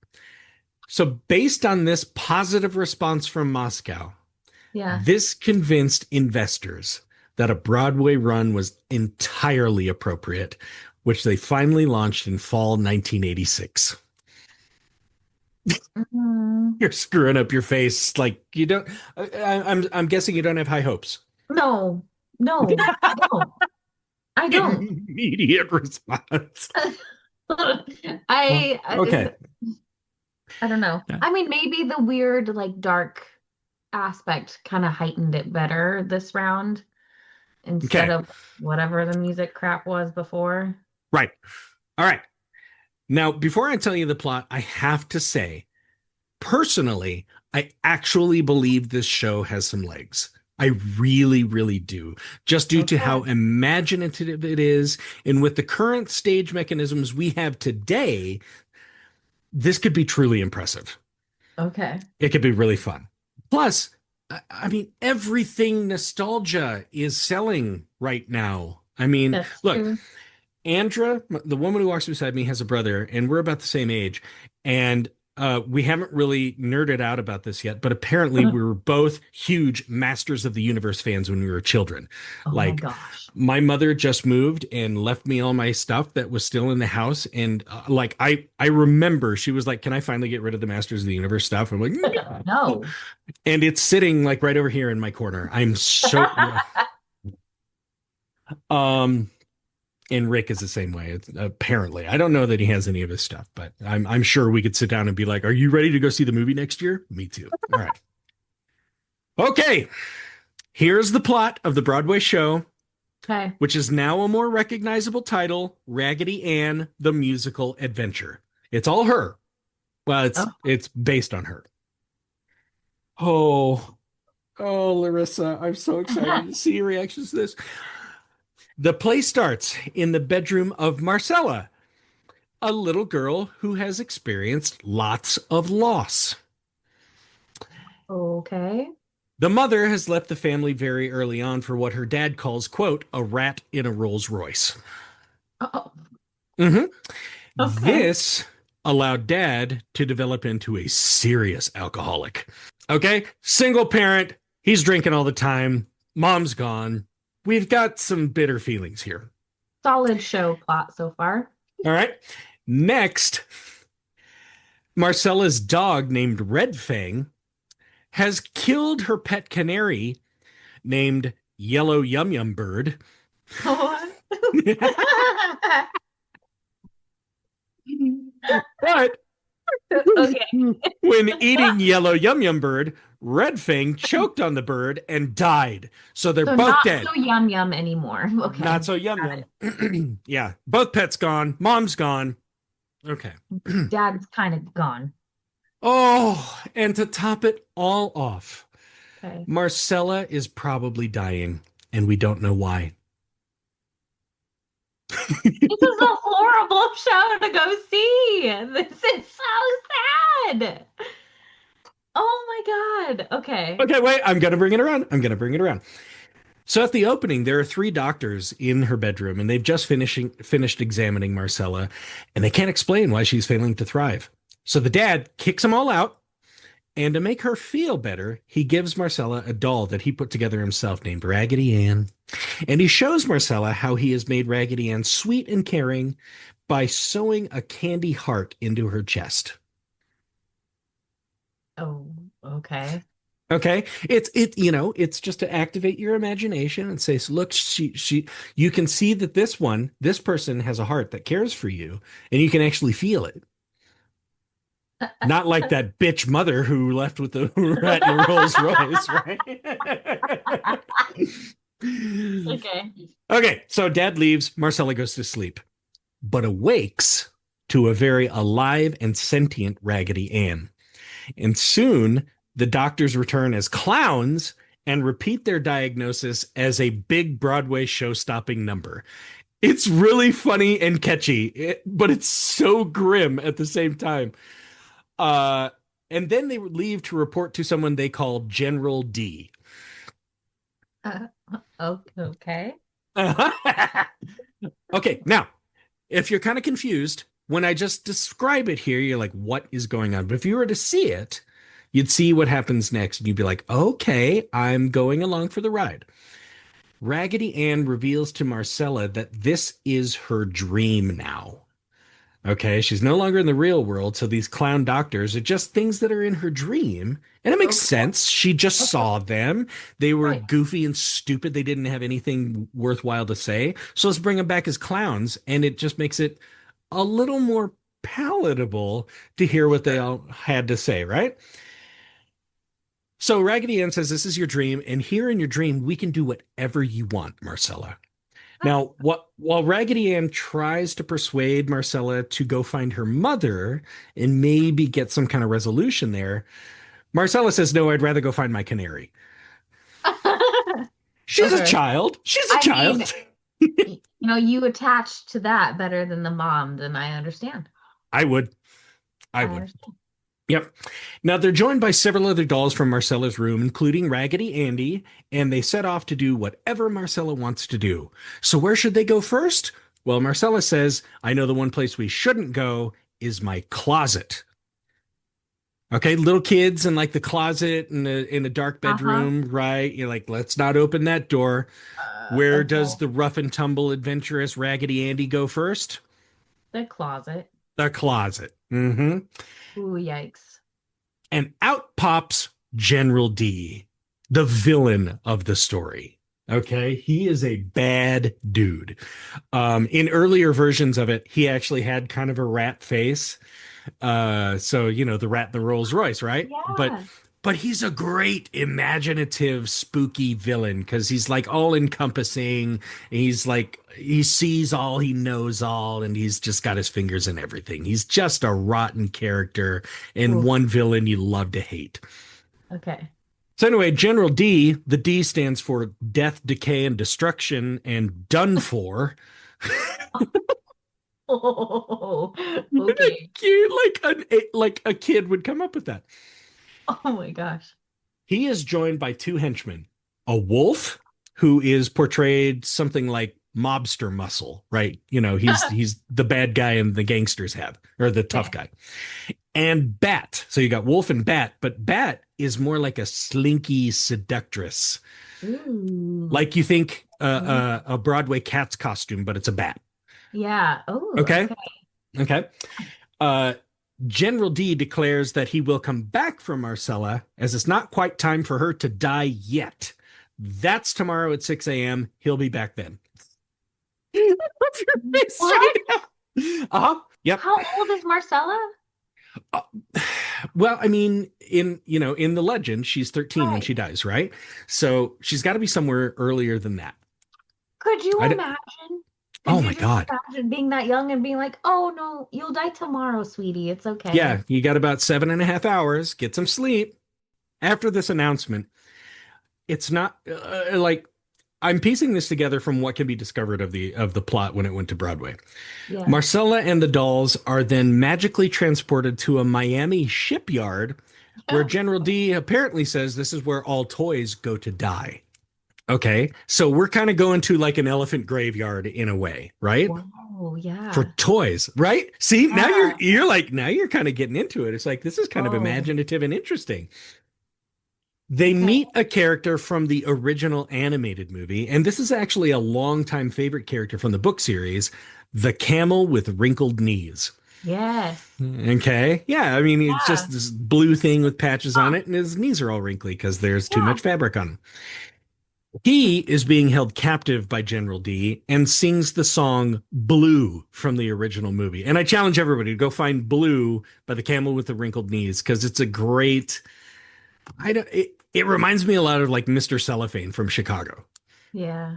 So, based on this positive response from Moscow, Yeah. this convinced investors that a Broadway run was entirely appropriate, which they finally launched in fall 1986. Mm, You're screwing up your face like you don't. I'm guessing you don't have high hopes. no, no, I don't. I don't. Immediate response. I Okay. I don't know. Yeah. I mean, maybe the weird, like dark aspect kind of heightened it better this round instead Okay. of whatever the music crap was before. Right. All right. Now, before I tell you the plot, I have to say personally, I actually believe this show has some legs. I really, really do. Just due to how Okay. imaginative it is. And with the current stage mechanisms we have today, this could be truly impressive. Okay. It could be really fun. Plus, I mean, everything nostalgia is selling right now. I mean, That's look, true. Andra, the woman who walks beside me, has a brother, and we're about the same age. And we haven't really nerded out about this yet, but apparently we were both huge Masters of the Universe fans when we were children. Oh my Like, gosh. my mother just moved and left me all my stuff that was still in the house, and like I remember she was like, "Can I finally get rid of the Masters of the Universe stuff?" I'm like, "No," No. and it's sitting like right over here in my corner. I'm so um and Rick is the same way. Apparently, I don't know that he has any of his stuff, but I'm sure we could sit down and be like, "Are you ready to go see the movie next year?" Me too. All right. Okay. Here's the plot of the Broadway show, Okay. which is now a more recognizable title: Raggedy Ann: The Musical Adventure. It's all her. Well, it's Oh. it's based on her. Oh, oh, Larissa, I'm so excited to see your reactions to this. The play starts in the bedroom of Marcella, a little girl who has experienced lots of loss. Okay. The mother has left the family very early on for what her dad calls, quote, a rat in a Rolls Royce. Oh, Mm-hmm. okay. This allowed dad to develop into a serious alcoholic. Okay, single parent, he's drinking all the time, mom's gone. We've got some bitter feelings here. Solid show plot so far. All right. Next, Marcella's dog named Red Fang has killed her pet canary named Yellow Yum Yum Bird. But Okay. when eating Yellow Yum Yum Bird, Red Fang choked on the bird and died. So they're So both not dead. so yum yum anymore. Okay. Not so yum Got yum. Yeah, both pets gone. Mom's gone. Okay. Dad's kind of gone. Oh, and to top it all off, Okay. Marcella is probably dying, and we don't know why. This is a horrible show to go see. This is so sad. Oh my God. Okay. Okay, wait, I'm going to bring it around. I'm going to bring it around. So at the opening, there are three doctors in her bedroom, and they've just finished examining Marcella, and they can't explain why she's failing to thrive. So the dad kicks them all out, and to make her feel better, he gives Marcella a doll that he put together himself named Raggedy Ann. And he shows Marcella how he has made Raggedy Ann sweet and caring by sewing a candy heart into her chest. Oh, okay. Okay, it's just to activate your imagination and say, so look, you can see that this person has a heart that cares for you, and you can actually feel it. Not like that bitch mother who left with the rat in the Rolls Royce, right? Okay. Okay, so dad leaves, Marcella goes to sleep, but awakes to a very alive and sentient Raggedy Ann. And soon the doctors return as clowns and repeat their diagnosis as a big Broadway show-stopping number. It's really funny and catchy, but it's so grim at the same time. And then they leave to report to someone they call General D. Okay. Okay, now, if you're kind of confused, when I just describe it here, you're like, what is going on? But if you were to see it, you'd see what happens next, and you'd be like, okay, I'm going along for the ride. Raggedy Ann reveals to Marcella that this is her dream now. Okay, she's no longer in the real world, so these clown doctors are just things that are in her dream. And it makes sense. She just saw them. They were goofy and stupid. They didn't have anything worthwhile to say. So let's bring them back as clowns, and it just makes it a little more palatable to hear what they all had to say, right? So Raggedy Ann says, this is your dream, and here in your dream, we can do whatever you want, Marcella. Now, while Raggedy Ann tries to persuade Marcella to go find her mother and maybe get some kind of resolution there, Marcella says, no, I'd rather go find my canary. She's a child. She's a child. You attached to that better than the mom, then I understand. I would. Yep. Now they're joined by several other dolls from Marcella's room, including Raggedy Andy, and they set off to do whatever Marcella wants to do. So where should they go first? Well, Marcella says, I know the one place we shouldn't go is my closet. Okay, little kids in like the closet in a dark bedroom, right? You're like, let's not open that door. Where does the rough and tumble adventurous Raggedy Andy go first? The closet. The closet. Mm-hmm. Ooh, yikes. And out pops General D, the villain of the story. Okay, he is a bad dude. In earlier versions of it, he actually had kind of a rat face. So the rat in the Rolls Royce, right? Yeah. But he's a great imaginative, spooky villain because he's like all encompassing. He's like, he sees all, he knows all, and he's just got his fingers in everything. He's just a rotten character and one villain you love to hate. Okay. So anyway, General D, the D stands for death, decay, and destruction, and done for. Oh, okay. Cute, like a kid would come up with that. Oh my gosh. He is joined by two henchmen, a wolf who is portrayed something like mobster muscle, right? He's the bad guy and the gangsters have, or the tough guy. And Bat. So you got Wolf and Bat, but Bat is more like a slinky seductress. Ooh. Like you think a Broadway Cats costume, but it's a bat. Yeah. Oh, Okay. okay. Okay. Uh, General D declares that he will come back from Marcella as it's not quite time for her to die yet. That's tomorrow at 6 a.m. He'll be back then. What? Uh-huh. Yep. How old is Marcella? Uh, well, I mean, in the legend, she's 13 when Right. she dies, right? So she's got to be somewhere earlier than that. Could you I don't- imagine? Oh Could you my just God. imagine being that young and being like, "Oh no, you'll die tomorrow, sweetie. It's okay." Yeah, you got about 7.5 hours. Get some sleep. After this announcement, it's not like I'm piecing this together from what can be discovered of the plot when it went to Broadway. Yeah. Marcella and the dolls are then magically transported to a Miami shipyard where General D apparently says this is where all toys go to die. Okay, so we're kind of going to like an elephant graveyard in a way, right? Whoa, yeah. For toys, right? See, now Yeah. you're kind of getting into it. It's like this is kind of Oh. imaginative and interesting. They Okay. meet a character from the original animated movie, and this is actually a longtime favorite character from the book series, the camel with wrinkled knees. Yes. Okay. Yeah, I mean, it's Yeah. just this blue thing with patches on it, and his knees are all wrinkly because there's too Yeah. much fabric on them. He is being held captive by General D and sings the song Blue from the original movie. And I challenge everybody to go find Blue by the camel with the wrinkled knees because it's a great. It reminds me a lot of like Mr. Cellophane from Chicago. Yeah.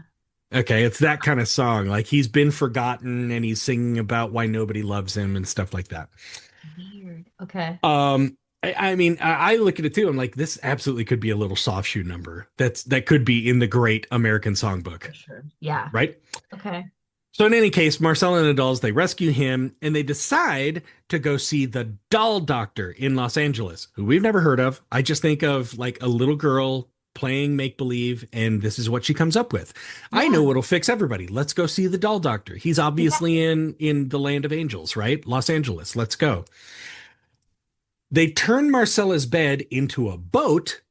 Okay, it's that kind of song. Like he's been forgotten and he's singing about why nobody loves him and stuff like that. Weird. Okay. I mean, I look at it too. I'm like, this absolutely could be a little soft shoe number. That could be in the Great American Songbook, For sure. Yeah. right? Okay. So in any case, Marcella and the dolls, they rescue him and they decide to go see the doll doctor in Los Angeles, who we've never heard of. I just think of like a little girl playing make believe, and this is what she comes up with. I know what'll fix everybody. Let's go see the doll doctor. He's obviously in the land of angels, right? Los Angeles. Let's go. They turn Marcella's bed into a boat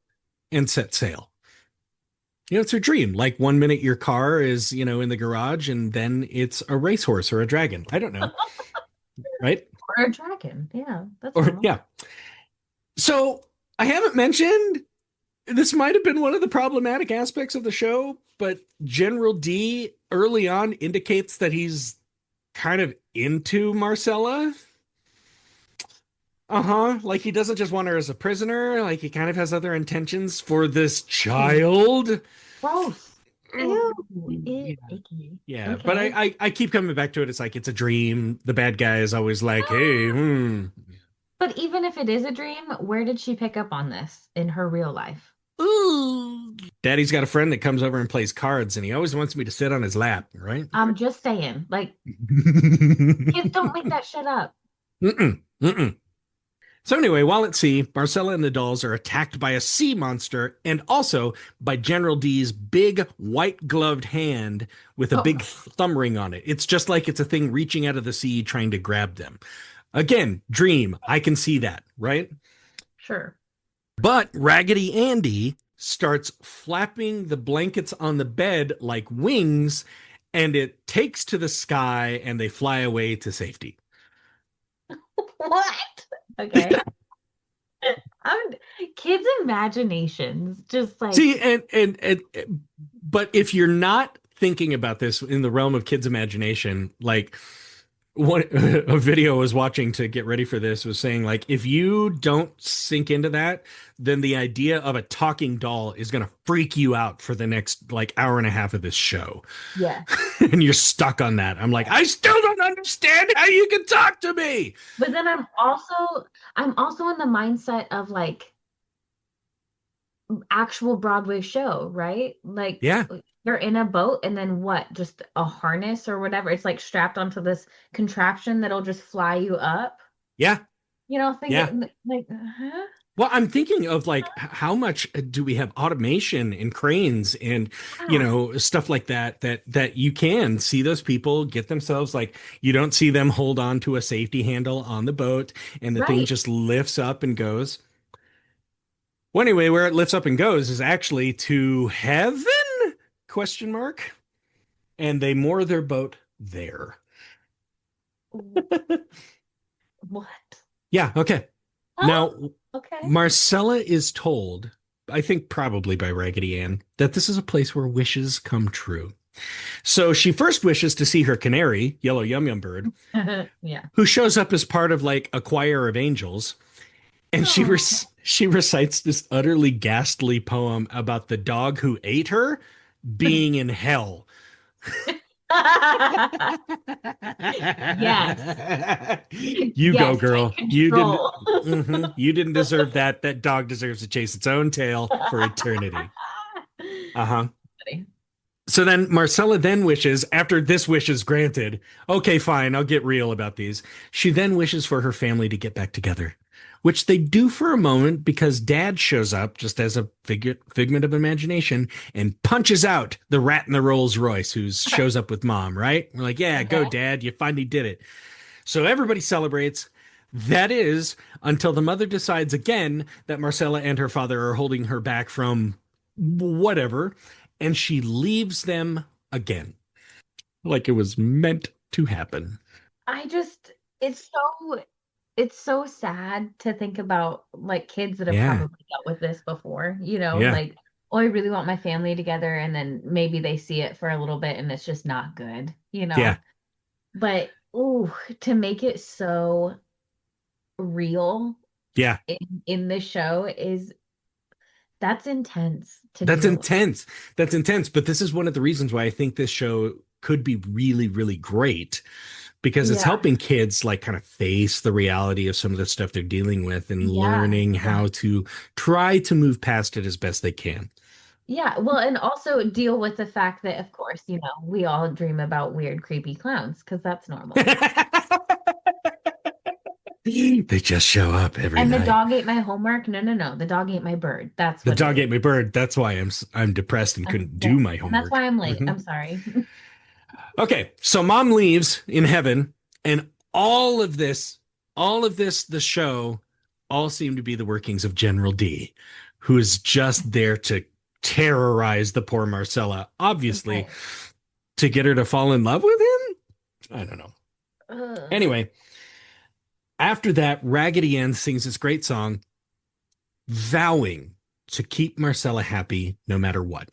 and set sail. It's her dream. Like 1 minute your car is, in the garage and then it's a racehorse or a dragon. I don't know. Right? Or a dragon. Yeah. That's Or, normal. yeah. So I haven't mentioned, this might have been one of the problematic aspects of the show, but General D early on indicates that he's kind of into Marcella. Like he doesn't just want her as a prisoner. Like he kind of has other intentions for this child. Gross. Ew. Yeah. Icky. Yeah, Okay. but I keep coming back to it. It's like it's a dream. The bad guy is always like, hey, But even if it is a dream, where did she pick up on this in her real life? ooh. Daddy's got a friend that comes over and plays cards, and he always wants me to sit on his lap, right? I'm just saying, like, kids don't make that shit up. Mm-mm, mm-mm. So anyway, while at sea, Marcella and the dolls are attacked by a sea monster and also by General D's big white-gloved hand with a big thumb ring on it. It's just like it's a thing reaching out of the sea trying to grab them. Again, dream. I can see that, right? Sure. But Raggedy Andy starts flapping the blankets on the bed like wings, and it takes to the sky and they fly away to safety. What? Okay. Kids' imaginations, just like See, but if you're not thinking about this in the realm of kids' imagination, like a video I was watching to get ready for this was saying, like, if you don't sink into that, then the idea of a talking doll is going to freak you out for the next like hour and a half of this show. yeah. And you're stuck on that. I'm like, I still don't understand how you can talk to me. But then I'm also in the mindset of like actual Broadway show, right? Like Yeah. you're in a boat and then what? Just a harness or whatever. It's like strapped onto this contraption that'll just fly you up. Yeah. Like, huh? Well, I'm thinking of like how much do we have automation and cranes and Yeah, stuff like that you can see those people get themselves like you don't see them hold on to a safety handle on the boat and the thing right. just lifts up and goes. Well, anyway, where it lifts up and goes is actually to heaven? Question mark. And they moor their boat there. W- What? Yeah, okay. Oh, Now, okay. Marcella is told, I think probably by Raggedy Ann, that this is a place where wishes come true. So she first wishes to see her canary, Yellow Yum Yum Bird, Yeah. who shows up as part of like a choir of angels, and Oh. she recites this utterly ghastly poem about the dog who ate her being in hell. Yes. You go, Yes, girl. take control. You didn't deserve that. That dog deserves to chase its own tail for eternity. Uh-huh. Funny. So then Marcella then wishes, after this wish is granted, okay, fine, I'll get real about these. She then wishes for her family to get back together, which they do for a moment because dad shows up just as a figment of imagination and punches out the rat in the Rolls Royce who shows up with mom, right? We're like, yeah, go, Okay. dad, you finally did it. So everybody celebrates. That is until the mother decides again that Marcella and her father are holding her back from whatever, and she leaves them again, like it was meant to happen. I just, it's so sad to think about like kids that have Yeah, probably dealt with this before, yeah, like, oh, I really want my family together, and then maybe they see it for a little bit and it's just not good. yeah, But ooh, to make it so real yeah. in the show is that's intense to That's deal with. intense. That's intense. But this is one of the reasons why I think this show could be really, really great because it's Yeah. helping kids like kind of face the reality of some of the stuff they're dealing with and Yeah. learning Yeah. how to try to move past it as best they can. Yeah, well, and also deal with the fact that, of course, we all dream about weird, creepy clowns because that's normal. They just show up every And the night. dog ate my homework. No, no, no. The dog ate my bird. That's The what it dog is. ate my bird. That's why I'm depressed and couldn't Yeah. do my And that's why homework. I'm late. Mhm. I'm sorry. Okay, so mom leaves in heaven, and all of this, the show, all seem to be the workings of General D, who is just there to terrorize the poor Marcella, obviously, Right. to get her to fall in love with him. I don't know. Ugh. Anyway, after that, Raggedy Ann sings this great song, vowing to keep Marcella happy no matter what.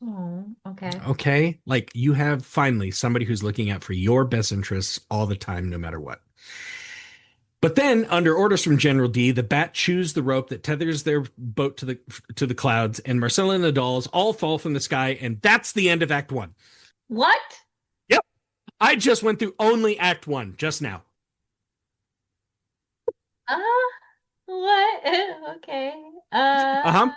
Oh, okay. Okay. Like you have finally somebody who's looking out for your best interests all the time, no matter what. But then, under orders from General D, the Bat chews the rope that tethers their boat to the clouds, and Marcella and the dolls all fall from the sky, and that's the end of Act One. What? Yep, I just went through only Act One just now. Uh, what? Okay. Uh huh.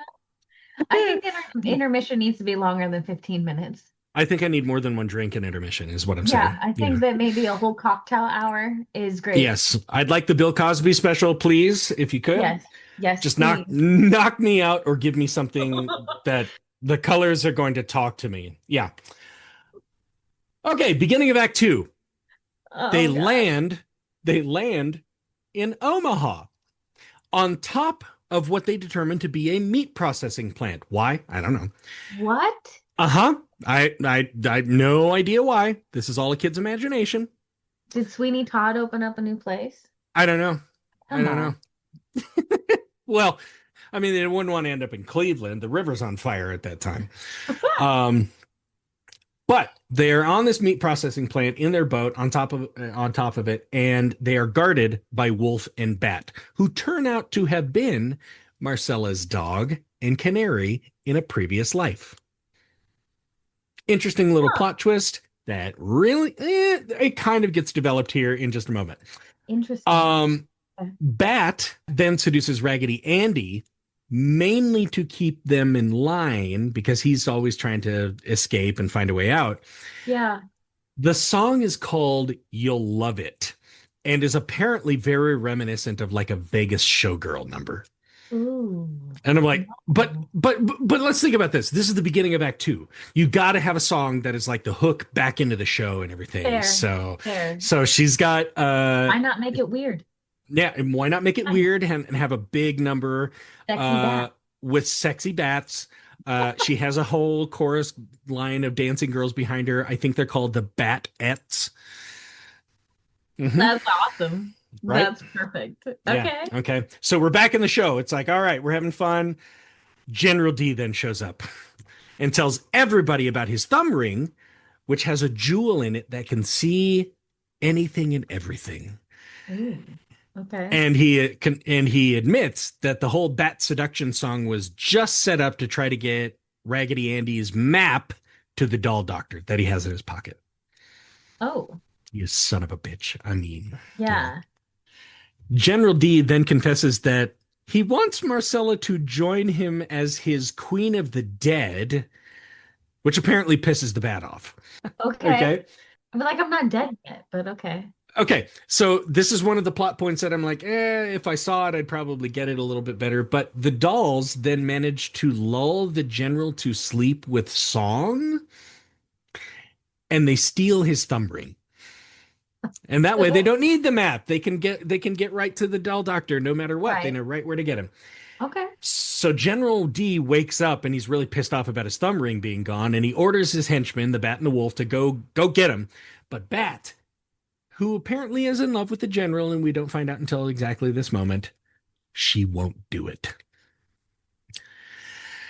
I think intermission needs to be longer than 15 minutes. I think I need more than one drink in intermission, is what I'm Yeah, saying. I think that maybe a whole cocktail hour is great. Yes, I'd like the Bill Cosby special, please, if you could. Yes. Yes, Just knock please. knock me out or give me something that the colors are going to talk to me. Yeah. Okay, beginning of Act Two. They Oh God. land, they land in Omaha on top of what they determine to be a meat processing plant. Why? I don't know. What? Uh-huh. I no idea why. This is all a kid's imagination. Did Sweeney Todd open up a new place? I don't know. I Come don't know. on. Well, I mean, they wouldn't want to end up in Cleveland. The river's on fire at that time. Um, but they're on this meat processing plant in their boat on top of it, and they are guarded by Wolf and Bat, who turn out to have been Marcella's dog and canary in a previous life. Interesting little Huh. plot twist that really it kind of gets developed here in just a moment. Interesting. Um, Okay. Bat then seduces Raggedy Andy mainly to keep them in line because he's always trying to escape and find a way out. Yeah. The song is called You'll Love It and is apparently very reminiscent of like a Vegas showgirl number. Ooh. And I'm like, but No. but but let's think about this. This is the beginning of Act Two. You got to have a song that is like the hook back into the show and everything. Fair. So Fair. so she's got Why not make it weird? yeah, and why not make it Nice. weird and have a big number Sexy uh bat. with sexy bats. She has a whole chorus line of dancing girls behind her. I think they're called the Batettes. That's awesome. Right? That's perfect. Yeah. Okay. Okay. So we're back in the show. It's like, all right, we're having fun. General D then shows up and tells everybody about his thumb ring, which has a jewel in it that can see anything and everything. Ooh. Okay. And he admits that the whole Bat Seduction song was just set up to try to get Raggedy Andy's map to the doll doctor that he has in his pocket. Oh, You son of a bitch. I mean, yeah. yeah. General D then confesses that he wants Marcella to join him as his Queen of the Dead, which apparently pisses the bat off. Okay. Okay. I mean, like, I'm not dead yet, but okay. Okay. So this is one of the plot points that I'm like, if I saw it, I'd probably get it a little bit better. But the dolls then manage to lull the general to sleep with song, and they steal his thumb ring. And that way they don't need the map. They can get right to the doll doctor no matter what. They Right. know right where to get him. Okay. So General D wakes up and he's really pissed off about his thumb ring being gone, and he orders his henchmen, the Bat and the Wolf, to go get him. But Bat, who apparently is in love with the general, and we don't find out until exactly this moment, she won't do it.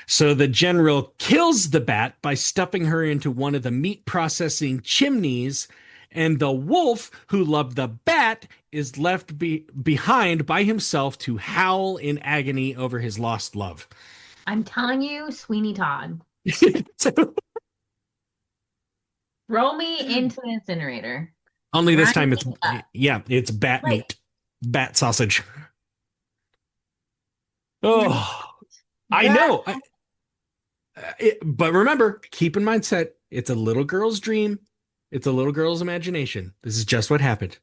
So the general kills the bat by stuffing her into one of the meat processing chimneys, and the wolf, who loved the bat, is left behind by himself to howl in agony over his lost love. I'm telling you, Sweeney Todd, So, throw me into the incinerator. only this Grind time it's me up. it's bat Like, meat, bat sausage. Oh, I that- know. But remember, keep in mindset, it's a little girl's dream. It's a little girl's imagination. This is just what happened.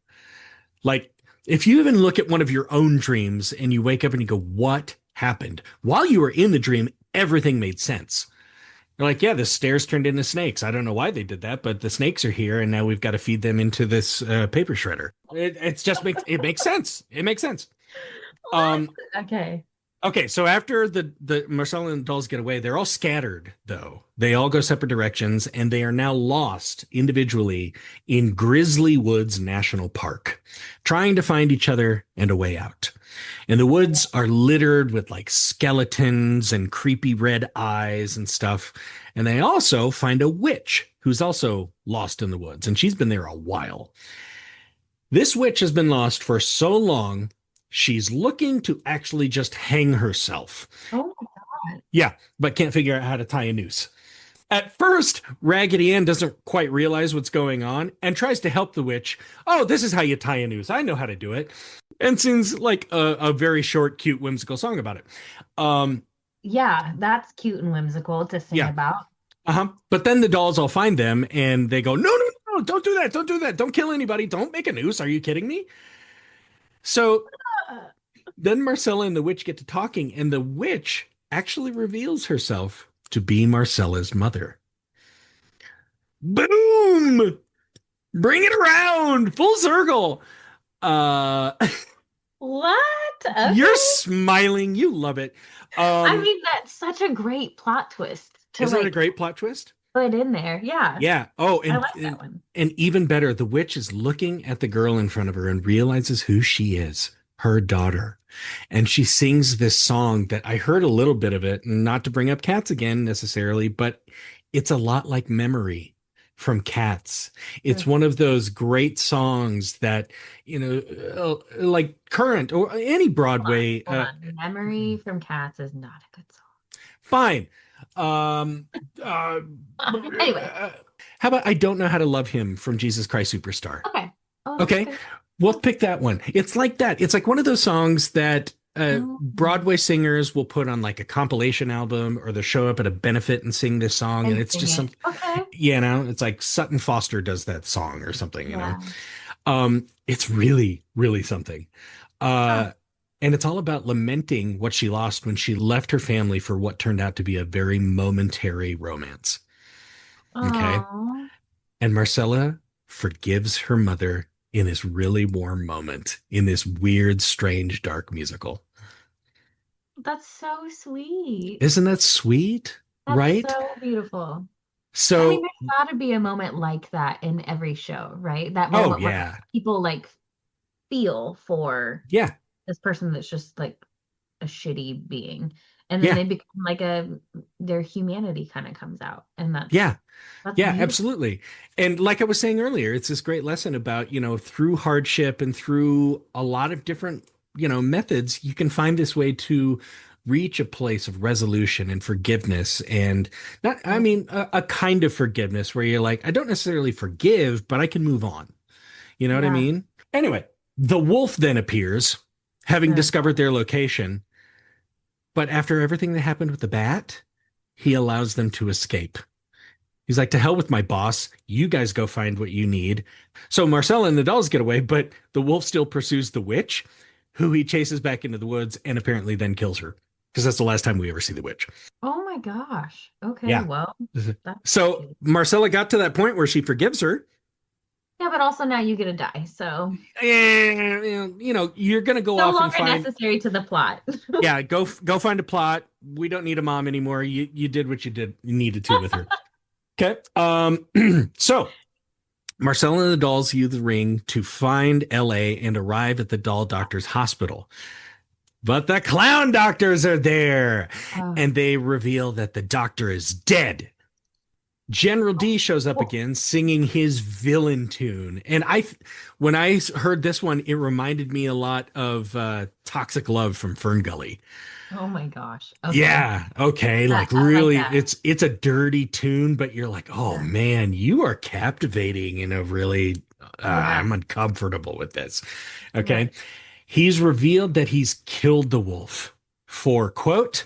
Like, if you even look at one of your own dreams and you wake up and you go, what happened? While you were in the dream, everything made sense. You're like, yeah, the stairs turned into snakes. I don't know why they did that, but the snakes are here, and now we've got to feed them into this paper shredder. It makes sense. It makes sense. Um, Okay. Okay, so after the Marcella and the dolls get away, they're all scattered, though. They all go separate directions, and they are now lost individually in Grizzly Woods National Park, trying to find each other and a way out. And the woods are littered with like skeletons and creepy red eyes and stuff. And they also find a witch who's also lost in the woods, and she's been there a while. This witch has been lost for so long, she's looking to actually just hang herself. Oh, Yeah, but can't figure out how to tie a noose. At first, Raggedy Ann doesn't quite realize what's going on and tries to help the witch. Oh, this is how you tie a noose. I know how to do it. And sings like a very short, cute, whimsical song about it. yeah, that's cute and whimsical to sing Yeah. about. But then the dolls all find them and they go, no, no, no, don't do that. Don't do that. Don't kill anybody. Don't make a noose. Are you kidding me? So then Marcella and the witch get to talking, and the witch actually reveals herself to be Marcella's mother. Boom! Bring it around, full circle. Uh, What? Okay. You're smiling. You love it. I mean, that's such a great plot twist to Isn't it a like great plot twist? put in there. Yeah. Yeah. Oh, I like that one. and even better, the witch is looking at the girl in front of her and realizes who she is, her daughter. And she sings this song that I heard a little bit of it, not to bring up Cats again necessarily, but it's a lot like Memory from Cats. It's one of those great songs that, like Current or any Broadway. Hold on. Memory from Cats is not a good song. Fine. Anyway. How about I Don't Know How to Love Him from Jesus Christ Superstar? Okay. Oh, that's Okay. good. We'll pick that one. It's like that. It's like one of those songs that Oh. Broadway singers will put on like a compilation album, or they'll show up at a benefit and sing this song. And it's sing just it. some, Okay. it's like Sutton Foster does that song or something, Yeah. It's really, really something. And it's all about lamenting what she lost when she left her family for what turned out to be a very momentary romance. Okay. Oh, And Marcella forgives her mother in this really warm moment in this weird, strange, dark musical. that's so sweet. Isn't that sweet? That's Right? so beautiful. I mean, So, there's got to be a moment like that in every show, right? That oh, moment where yeah. people like feel for Yeah. this person that's just like a shitty being. And then Yeah. they become like their humanity kind of comes out. And Yeah. that's Yeah, beautiful. absolutely. And like I was saying earlier, it's this great lesson about, through hardship and through a lot of different, methods, you can find this way to reach a place of resolution and forgiveness and not, I Oh, mean, a kind of forgiveness where you're like, I don't necessarily forgive, but I can move on. You know what I yeah, mean? Anyway, the wolf then appears, having good. discovered their location. But after everything that happened with the bat, he allows them to escape. He's like, to hell with my boss. You guys go find what you need. So Marcella and the dolls get away, but the wolf still pursues the witch, who he chases back into the woods and apparently then kills her. Because that's the last time we ever see the witch. Oh my gosh. Okay, Yeah. well, that's So shitty. Marcella got to that point where she forgives her. Yeah, but also now you get to die. So And, you're going to go no off and longer find, necessary to the plot. yeah, go find a plot. We don't need a mom anymore. You did what you needed to with her. Okay. So Marcella and the dolls use the ring to find LA and arrive at the doll doctor's hospital. But the clown doctors are there Oh. and they reveal that the doctor is dead. General D shows up Oh, again singing his villain tune. And when I heard this one, it reminded me a lot of Toxic Love from Fern Gully. oh my gosh. Okay. Yeah, okay, like I like really that. it's a dirty tune, but you're like, "Oh Yeah. man, you are captivating in a really Yeah. I'm uncomfortable with this." Okay. Right. He's revealed that he's killed the wolf for quote,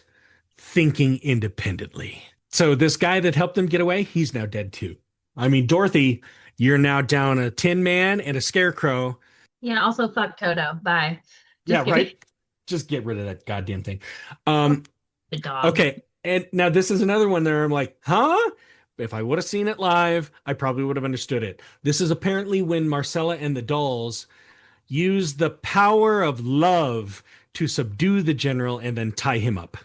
thinking independently. So this guy that helped him get away, he's now dead too. I mean, Dorothy, you're now down a Tin Man and a Scarecrow. Yeah, also fuck Toto. Bye. Yeah, Just kidding. right? Just get rid of that goddamn thing. Um, The dog. okay. And now this is another one there. I'm like, huh? If I would have seen it live, I probably would have understood it. This is apparently when Marcella and the dolls use the power of love to subdue the general and then tie him up.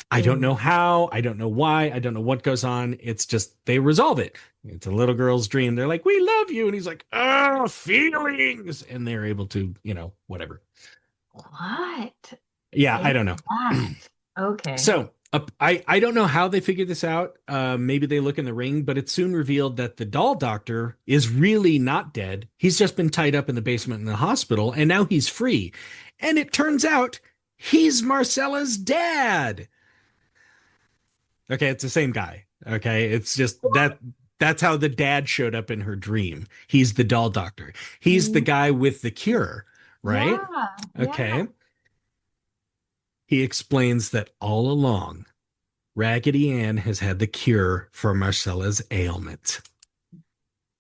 I don't know Ew. how. I don't know why. I don't know what goes on. It's just they resolve it. It's a little girl's dream. They're like, we love you. And he's like, oh, feelings. And they're able to, whatever. What Yeah, I is don't know. that? Okay. So I don't know how they figured this out. Maybe they look in the ring, but it's soon revealed that the doll doctor is really not dead. He's just been tied up in the basement in the hospital, and now he's free. And it turns out he's Marcella's dad. Okay, it's the same guy. Okay, it's just that's how the dad showed up in her dream. He's the doll doctor. He's the Mm, guy with the cure, right? yeah. Yeah. Okay. He explains that all along, Raggedy Ann has had the cure for Marcella's ailment.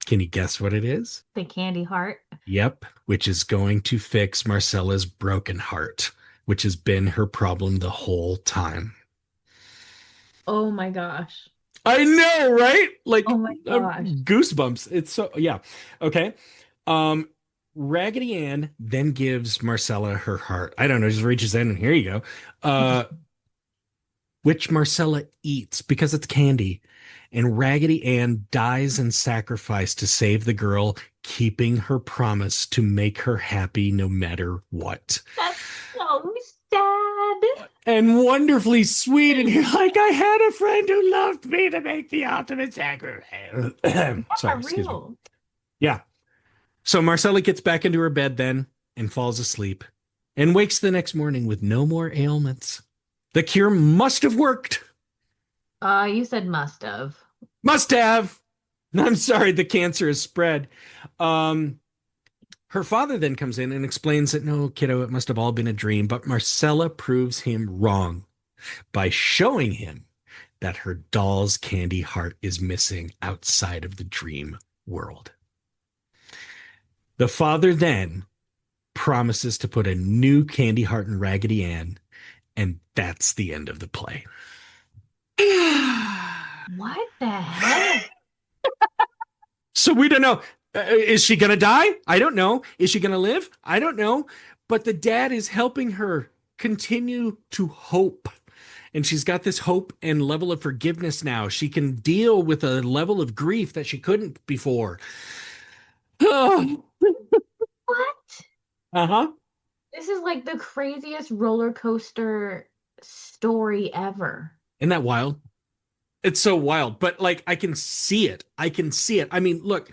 Can you guess what it is? The candy heart. Yep, which is going to fix Marcella's broken heart, which has been her problem the whole time. Oh my gosh. I know, right? Like Oh my gosh. goosebumps. It's so yeah. Okay. Um Raggedy Ann then gives Marcella her heart. I don't know, just reaches in and here you go. Uh which Marcella eats because it's candy. And Raggedy Ann dies in sacrifice to save the girl, keeping her promise to make her happy no matter what. That's so sad. And wonderfully sweet. And you're like, I had a friend who loved me to make the ultimate sacrifice. Yeah, Sorry, excuse me. real. Yeah. So Marcella gets back into her bed then and falls asleep and wakes the next morning with no more ailments. The cure must have worked. You said must have. Must have. I'm sorry, the cancer has spread. Her father then comes in and explains that no, kiddo, it must have all been a dream. But Marcella proves him wrong by showing him that her doll's candy heart is missing outside of the dream world. The father then promises to put a new candy heart in Raggedy Ann, and that's the end of the play. What the heck? So we don't know. Is she going to die? I don't know. Is she going to live? I don't know. But the dad is helping her continue to hope. And she's got this hope and level of forgiveness now. She can deal with a level of grief that she couldn't before. Oh. What? Uh-huh. This is like the craziest roller coaster story ever. Isn't that wild? It's so wild, but like I can see it. I can see it. I mean, look,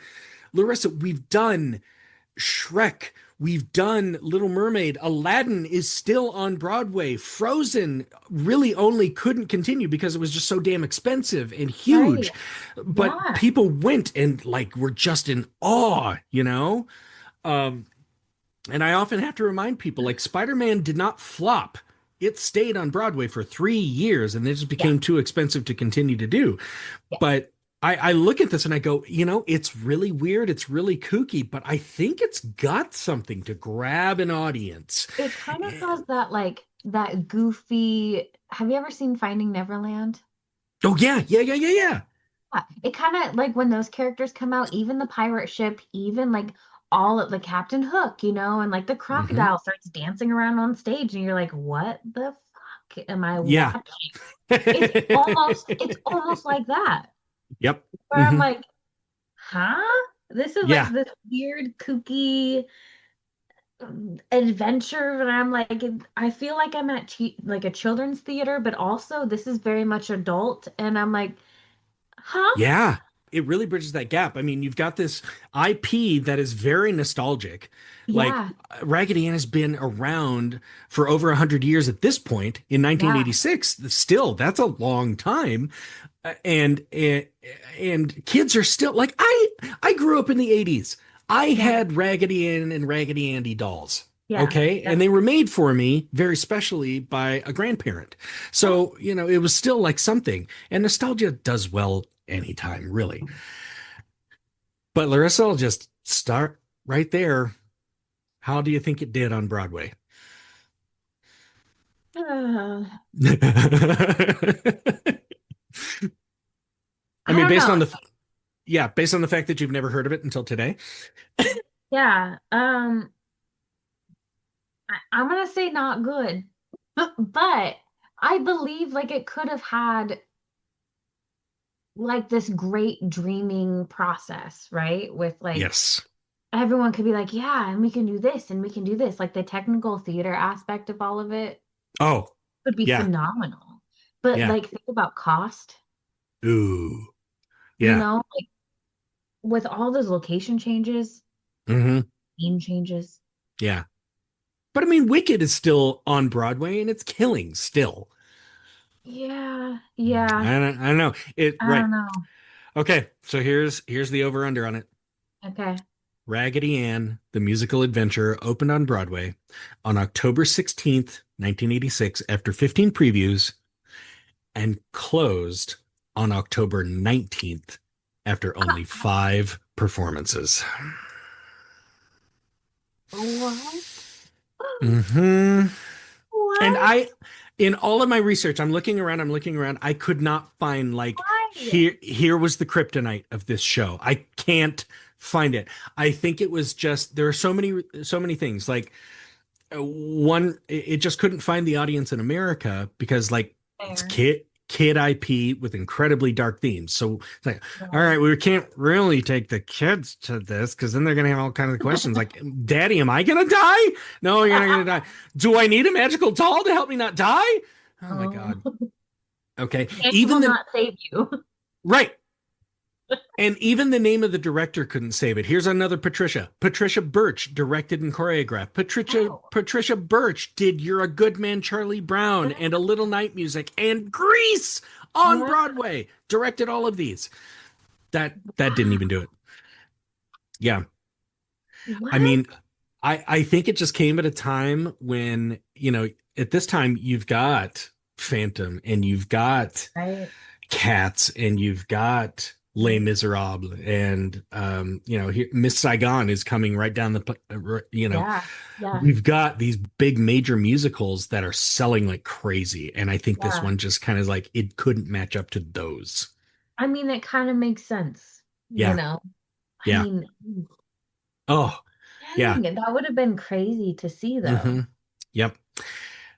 Larissa, we've done Shrek, we've done Little Mermaid, Aladdin is still on Broadway. Frozen really only couldn't continue because it was just so damn expensive and huge. But Yeah. people went and like were just in awe, you know? Um, and I often have to remind people like Spider-Man did not flop. It stayed on Broadway for 3 years and it just became too expensive to continue to do. Yeah. But I look at this and I go, you know, it's really weird. It's really kooky, but I think it's got something to grab an audience. It kind of has that like that goofy. Have you ever seen Finding Neverland? Oh, yeah, yeah, yeah, yeah, yeah. Yeah. It kind of like when those characters come out, even the pirate ship, even like all of the Captain Hook, and like the Mhm. crocodile starts dancing around on stage, and you're like, what the fuck am I Yeah. watching? It's almost like that. Yep. Where I'm Mhm. like, huh? This is like Yeah. this weird, kooky adventure, and I'm like, I feel like I'm at like a children's theater, but also this is very much adult, and I'm like, huh? Yeah. It really bridges that gap. I mean, you've got this IP that is very nostalgic. Like Yeah, Raggedy Ann has been around for over 100 years at this point in yeah, 1986. Still, that's a long time. And kids are still like I grew up in the 80s. I yeah, had Raggedy Ann and Raggedy Andy dolls. yeah, Okay. yeah. And they were made for me very specially by a grandparent. So, it was still like something. And nostalgia does well anytime, really. But Larissa, I'll just start right there. How do you think it did on Broadway? I I mean, don't know. based on the fact that you've never heard of it until today. Yeah, I'm gonna say not good, but I believe like it could have had like this great dreaming process, right? With like Yes. everyone could be like, yeah, and we can do this and we can do this. Like the technical theater aspect of all of it Oh, would be yeah. phenomenal. But Yeah. like think about cost, Ooh. Yeah. like with all those location changes, Hmm. scene changes. Yeah. But I mean, Wicked is still on Broadway and it's killing still. Yeah, yeah. I don't know. I Right. don't know. Okay. So here's the over under on it. Okay. Raggedy Ann, the musical adventure, opened on Broadway on October 16th, 1986, after 15 previews, and closed on October 19th after only 5 performances. What? Hmm. And What? in all of my research, I'm looking around. I could not find like Why? here was the kryptonite of this show. I can't find it. I think it was just there are so many things. Like one, it just couldn't find the audience in America because like it's Fair. kid IP with incredibly dark themes. So it's like, all Right. right, we can't really take the kids to this because then they're gonna have all kinds of questions like, Daddy, am I gonna die? No, you're not gonna die. Do I need a magical doll to help me not die? Oh my Oh. God. Okay. It will Even the not save you. right. And even the name of the director couldn't save it. Here's another Patricia. Patricia Birch directed and choreographed. Oh. Patricia Birch did You're a Good Man, Charlie Brown, and A Little Night Music, and Grease on What? Broadway. Directed all of these. That didn't even do it. Yeah. I What? mean, I think it just came at a time when, at this time you've got Phantom and you've got Right. Cats and you've got Les Miserables, and Miss Saigon is coming right down Yeah. Yeah. we've got these big major musicals that are selling like crazy, and I think this Yeah. one just kind of like it couldn't match up to those. I mean, it kind of makes sense, you Yeah, know. I yeah. mean, Oh, yeah. dang, that would have been crazy to see Mm-hmm. though. Yep.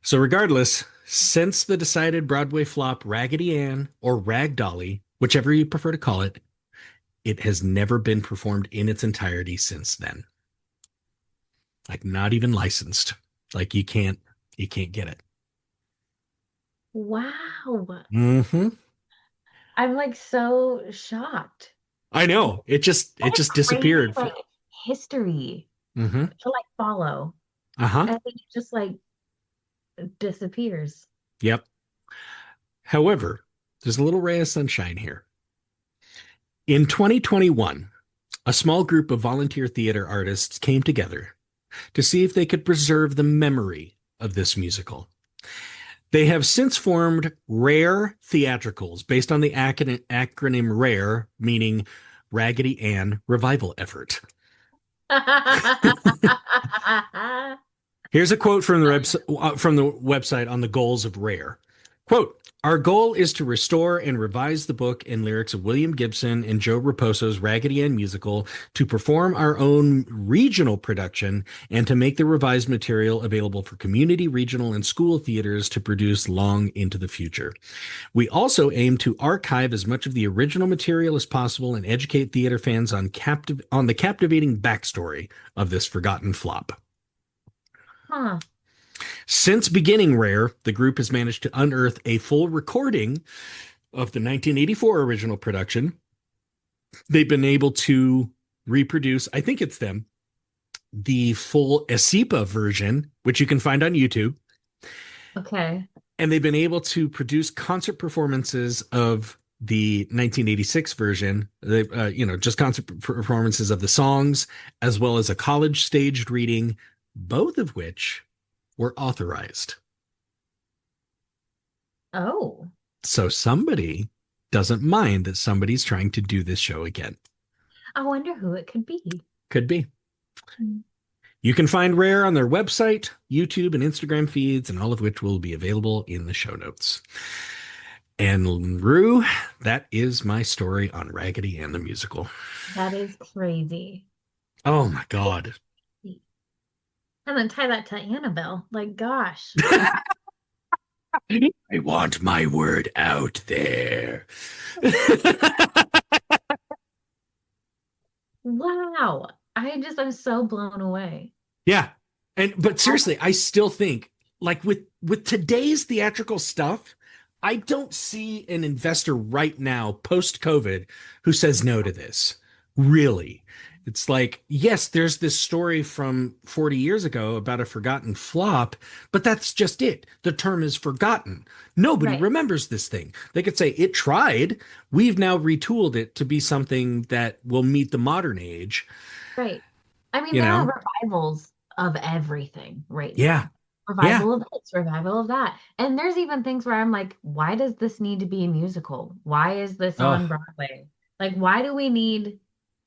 So regardless, since the decided Broadway flop Raggedy Ann or Rag Dolly, whichever you prefer to call it, it has never been performed in its entirety since then. Like not even licensed. Like you can't get it. Wow. Mm-hmm. I'm like so shocked. I know. It What a just crazy disappeared. like history Mm-hmm. to like follow. Uh-huh. And then it just like disappears. Yep. However, there's a little ray of sunshine here. In 2021, a small group of volunteer theater artists came together to see if they could preserve the memory of this musical. They have since formed Rare Theatricals based on the acronym RARE, meaning Raggedy Ann Revival Effort. Here's a quote from the website on the goals of Rare. Quote, our goal is to restore and revise the book and lyrics of William Gibson and Joe Raposo's Raggedy Ann musical, to perform our own regional production, and to make the revised material available for community, regional, and school theaters to produce long into the future. We also aim to archive as much of the original material as possible and educate theater fans on the captivating backstory of this forgotten flop. Huh. Since beginning Rare, the group has managed to unearth a full recording of the 1984 original production. They've been able to reproduce, I think it's them, the full ESIPA version, which you can find on YouTube. Okay. And they've been able to produce concert performances of the 1986 version, just concert performances of the songs, as well as a college staged reading, both of which were authorized. Oh. So somebody doesn't mind that somebody's trying to do this show again. I wonder who it could be. Could be. Hmm. You can find Rare on their website, YouTube, and Instagram feeds, and all of which will be available in the show notes. And Rue, that is my story on Raggedy Ann the musical. That is crazy. Oh my God. And then tie that to Annabelle. Like, gosh. I want my word out there. Wow. I'm so blown away. Yeah. But seriously, I still think like with today's theatrical stuff, I don't see an investor right now post COVID who says no to this. Really. It's like, yes, there's this story from 40 years ago about a forgotten flop, but that's just it. The term is forgotten. Nobody Right. remembers this thing. They could say it tried. We've now retooled it to be something that will meet the modern age, Right. I mean, you there know? are revivals of everything right Yeah. now. Yeah. Revival of this, revival of that. And there's even things where I'm like, why does this need to be a musical? Why is this on Oh, Broadway? Like, why do we need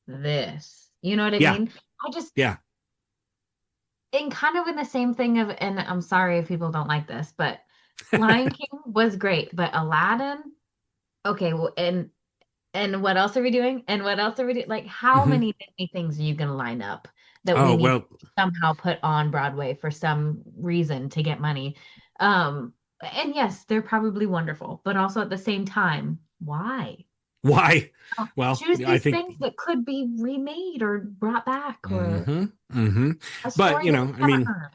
this? You know what I yeah. mean? I just, Yeah. and kind of in the same thing of, and I'm sorry if people don't like this, but Lion King was great, but Aladdin, okay, well, and what else are we doing? And what else are we doing? Like, how Hmm. many Disney things are you going to line up that we Oh, need to well, somehow put on Broadway for some reason to get money? And yes, they're probably wonderful, but also at the same time, why? why? Well, Choose I these think. things that could be remade or brought back or Hmm. Hmm. a But, story that we I haven't mean, heard.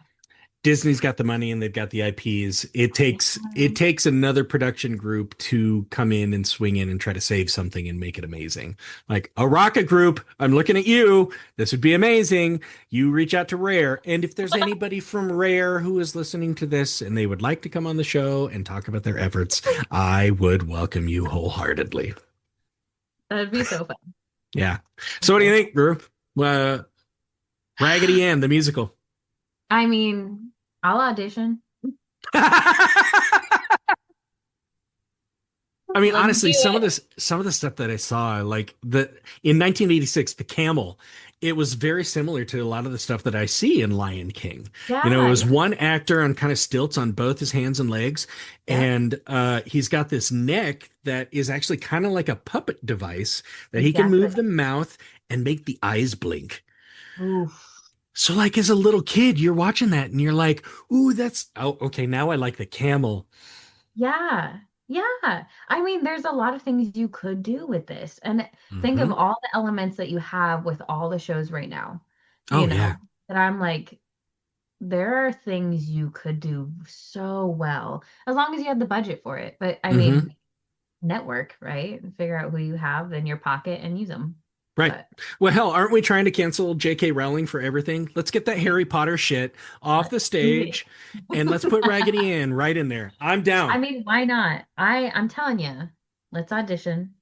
Disney's got the money and they've got the IPs. It Yeah. takes another production group to come in and swing in and try to save something and make it amazing. Like a Rocket Group, I'm looking at you. This would be amazing. You reach out to Rare, and if there's anybody from Rare who is listening to this and they would like to come on the show and talk about their efforts, I would welcome you wholeheartedly. That'd be so fun. Yeah. So what do you think, Rue? Uh, Raggedy Ann, the musical. I mean, I'll audition. I mean, Let's honestly, do it. some of the stuff that I saw, like in 1986, the camel, it was very similar to a lot of the stuff that I see in Lion King. You know, it Yeah, was yeah, one actor on kind of stilts on both his hands and legs, yep, and he's got this neck that is actually kind of like a puppet device that he can exactly. move the mouth and make the eyes blink. Oof. So, like as a little kid, you're watching that and you're like, "Ooh, that's oh, okay." Now I like the camel. Yeah. Yeah. I mean, there's a lot of things you could do with this. And think of Hmm. all the elements that you have with all the shows right now, Oh you yeah. know, that I'm like, there are things you could do so well, as long as you had the budget for it. But I Hmm. mean, network, right? Figure out who you have in your pocket and use them. Right. But Well, hell, aren't we trying to cancel J.K. Rowling for everything? Let's get that Harry Potter shit off the let's do it. stage and let's put Raggedy Ann right in there. I'm down. I mean, why not? I'm telling you, let's audition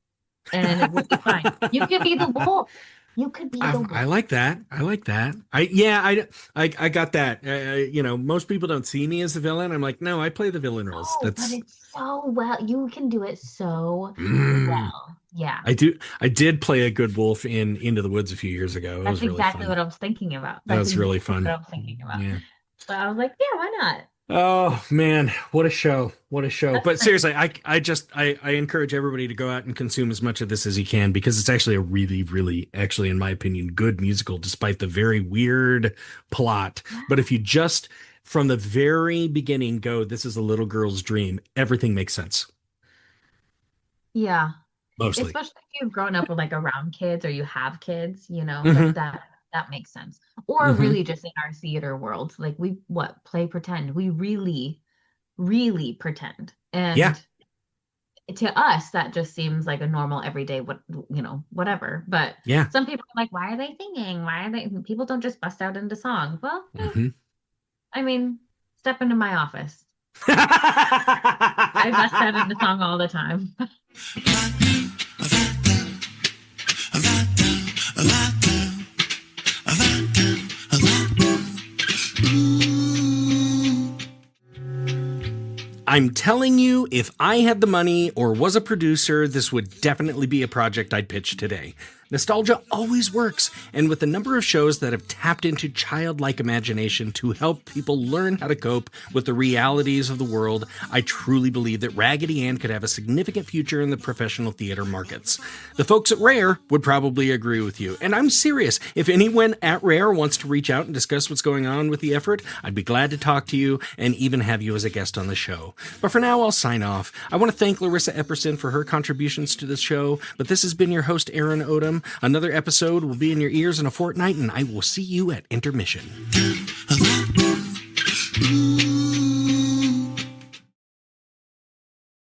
and it will be fine. You could be the wolf. You could be the I wolf. like that. I like that. I got that. You know, most people don't see me as the villain. I'm like, no, I play the villain roles. Oh, but That's it's so well. You can do it so mm, well. Yeah. I do. I did play a good wolf in Into the Woods a few years ago. It That's was really exactly fun. what I was thinking about. That That's was really exactly what fun. I was thinking about. Yeah. So I was like, yeah, why not? Oh man, what a show. What a show. That's But great. seriously, I encourage everybody to go out and consume as much of this as you can because it's actually a really, really, actually, in my opinion, good musical, despite the very weird plot. But if you just from the very beginning go, this is a little girl's dream, everything makes sense. Yeah. Mostly. Especially if you've grown up with like around kids or you have kids, like Hmm. that makes sense. Or Hmm. really just in our theater world, like we what play pretend. We really, really pretend. Yeah. And to us, that just seems like a normal everyday whatever. But Yeah. some people are like, why are they singing? Why are they people don't just bust out into song? Well, Hmm. I mean, step into my office. I bust out into song all the time. I'm telling you, if I had the money or was a producer, this would definitely be a project I'd pitch today. Nostalgia always works, and with the number of shows that have tapped into childlike imagination to help people learn how to cope with the realities of the world, I truly believe that Raggedy Ann could have a significant future in the professional theater markets. The folks at Rare would probably agree with you, and I'm serious. If anyone at Rare wants to reach out and discuss what's going on with the effort, I'd be glad to talk to you and even have you as a guest on the show. But for now, I'll sign off. I want to thank Larrisa Epperson for her contributions to this show, but this has been your host, Aaron Odom. Another episode will be in your ears in a fortnight, and I will see you at intermission.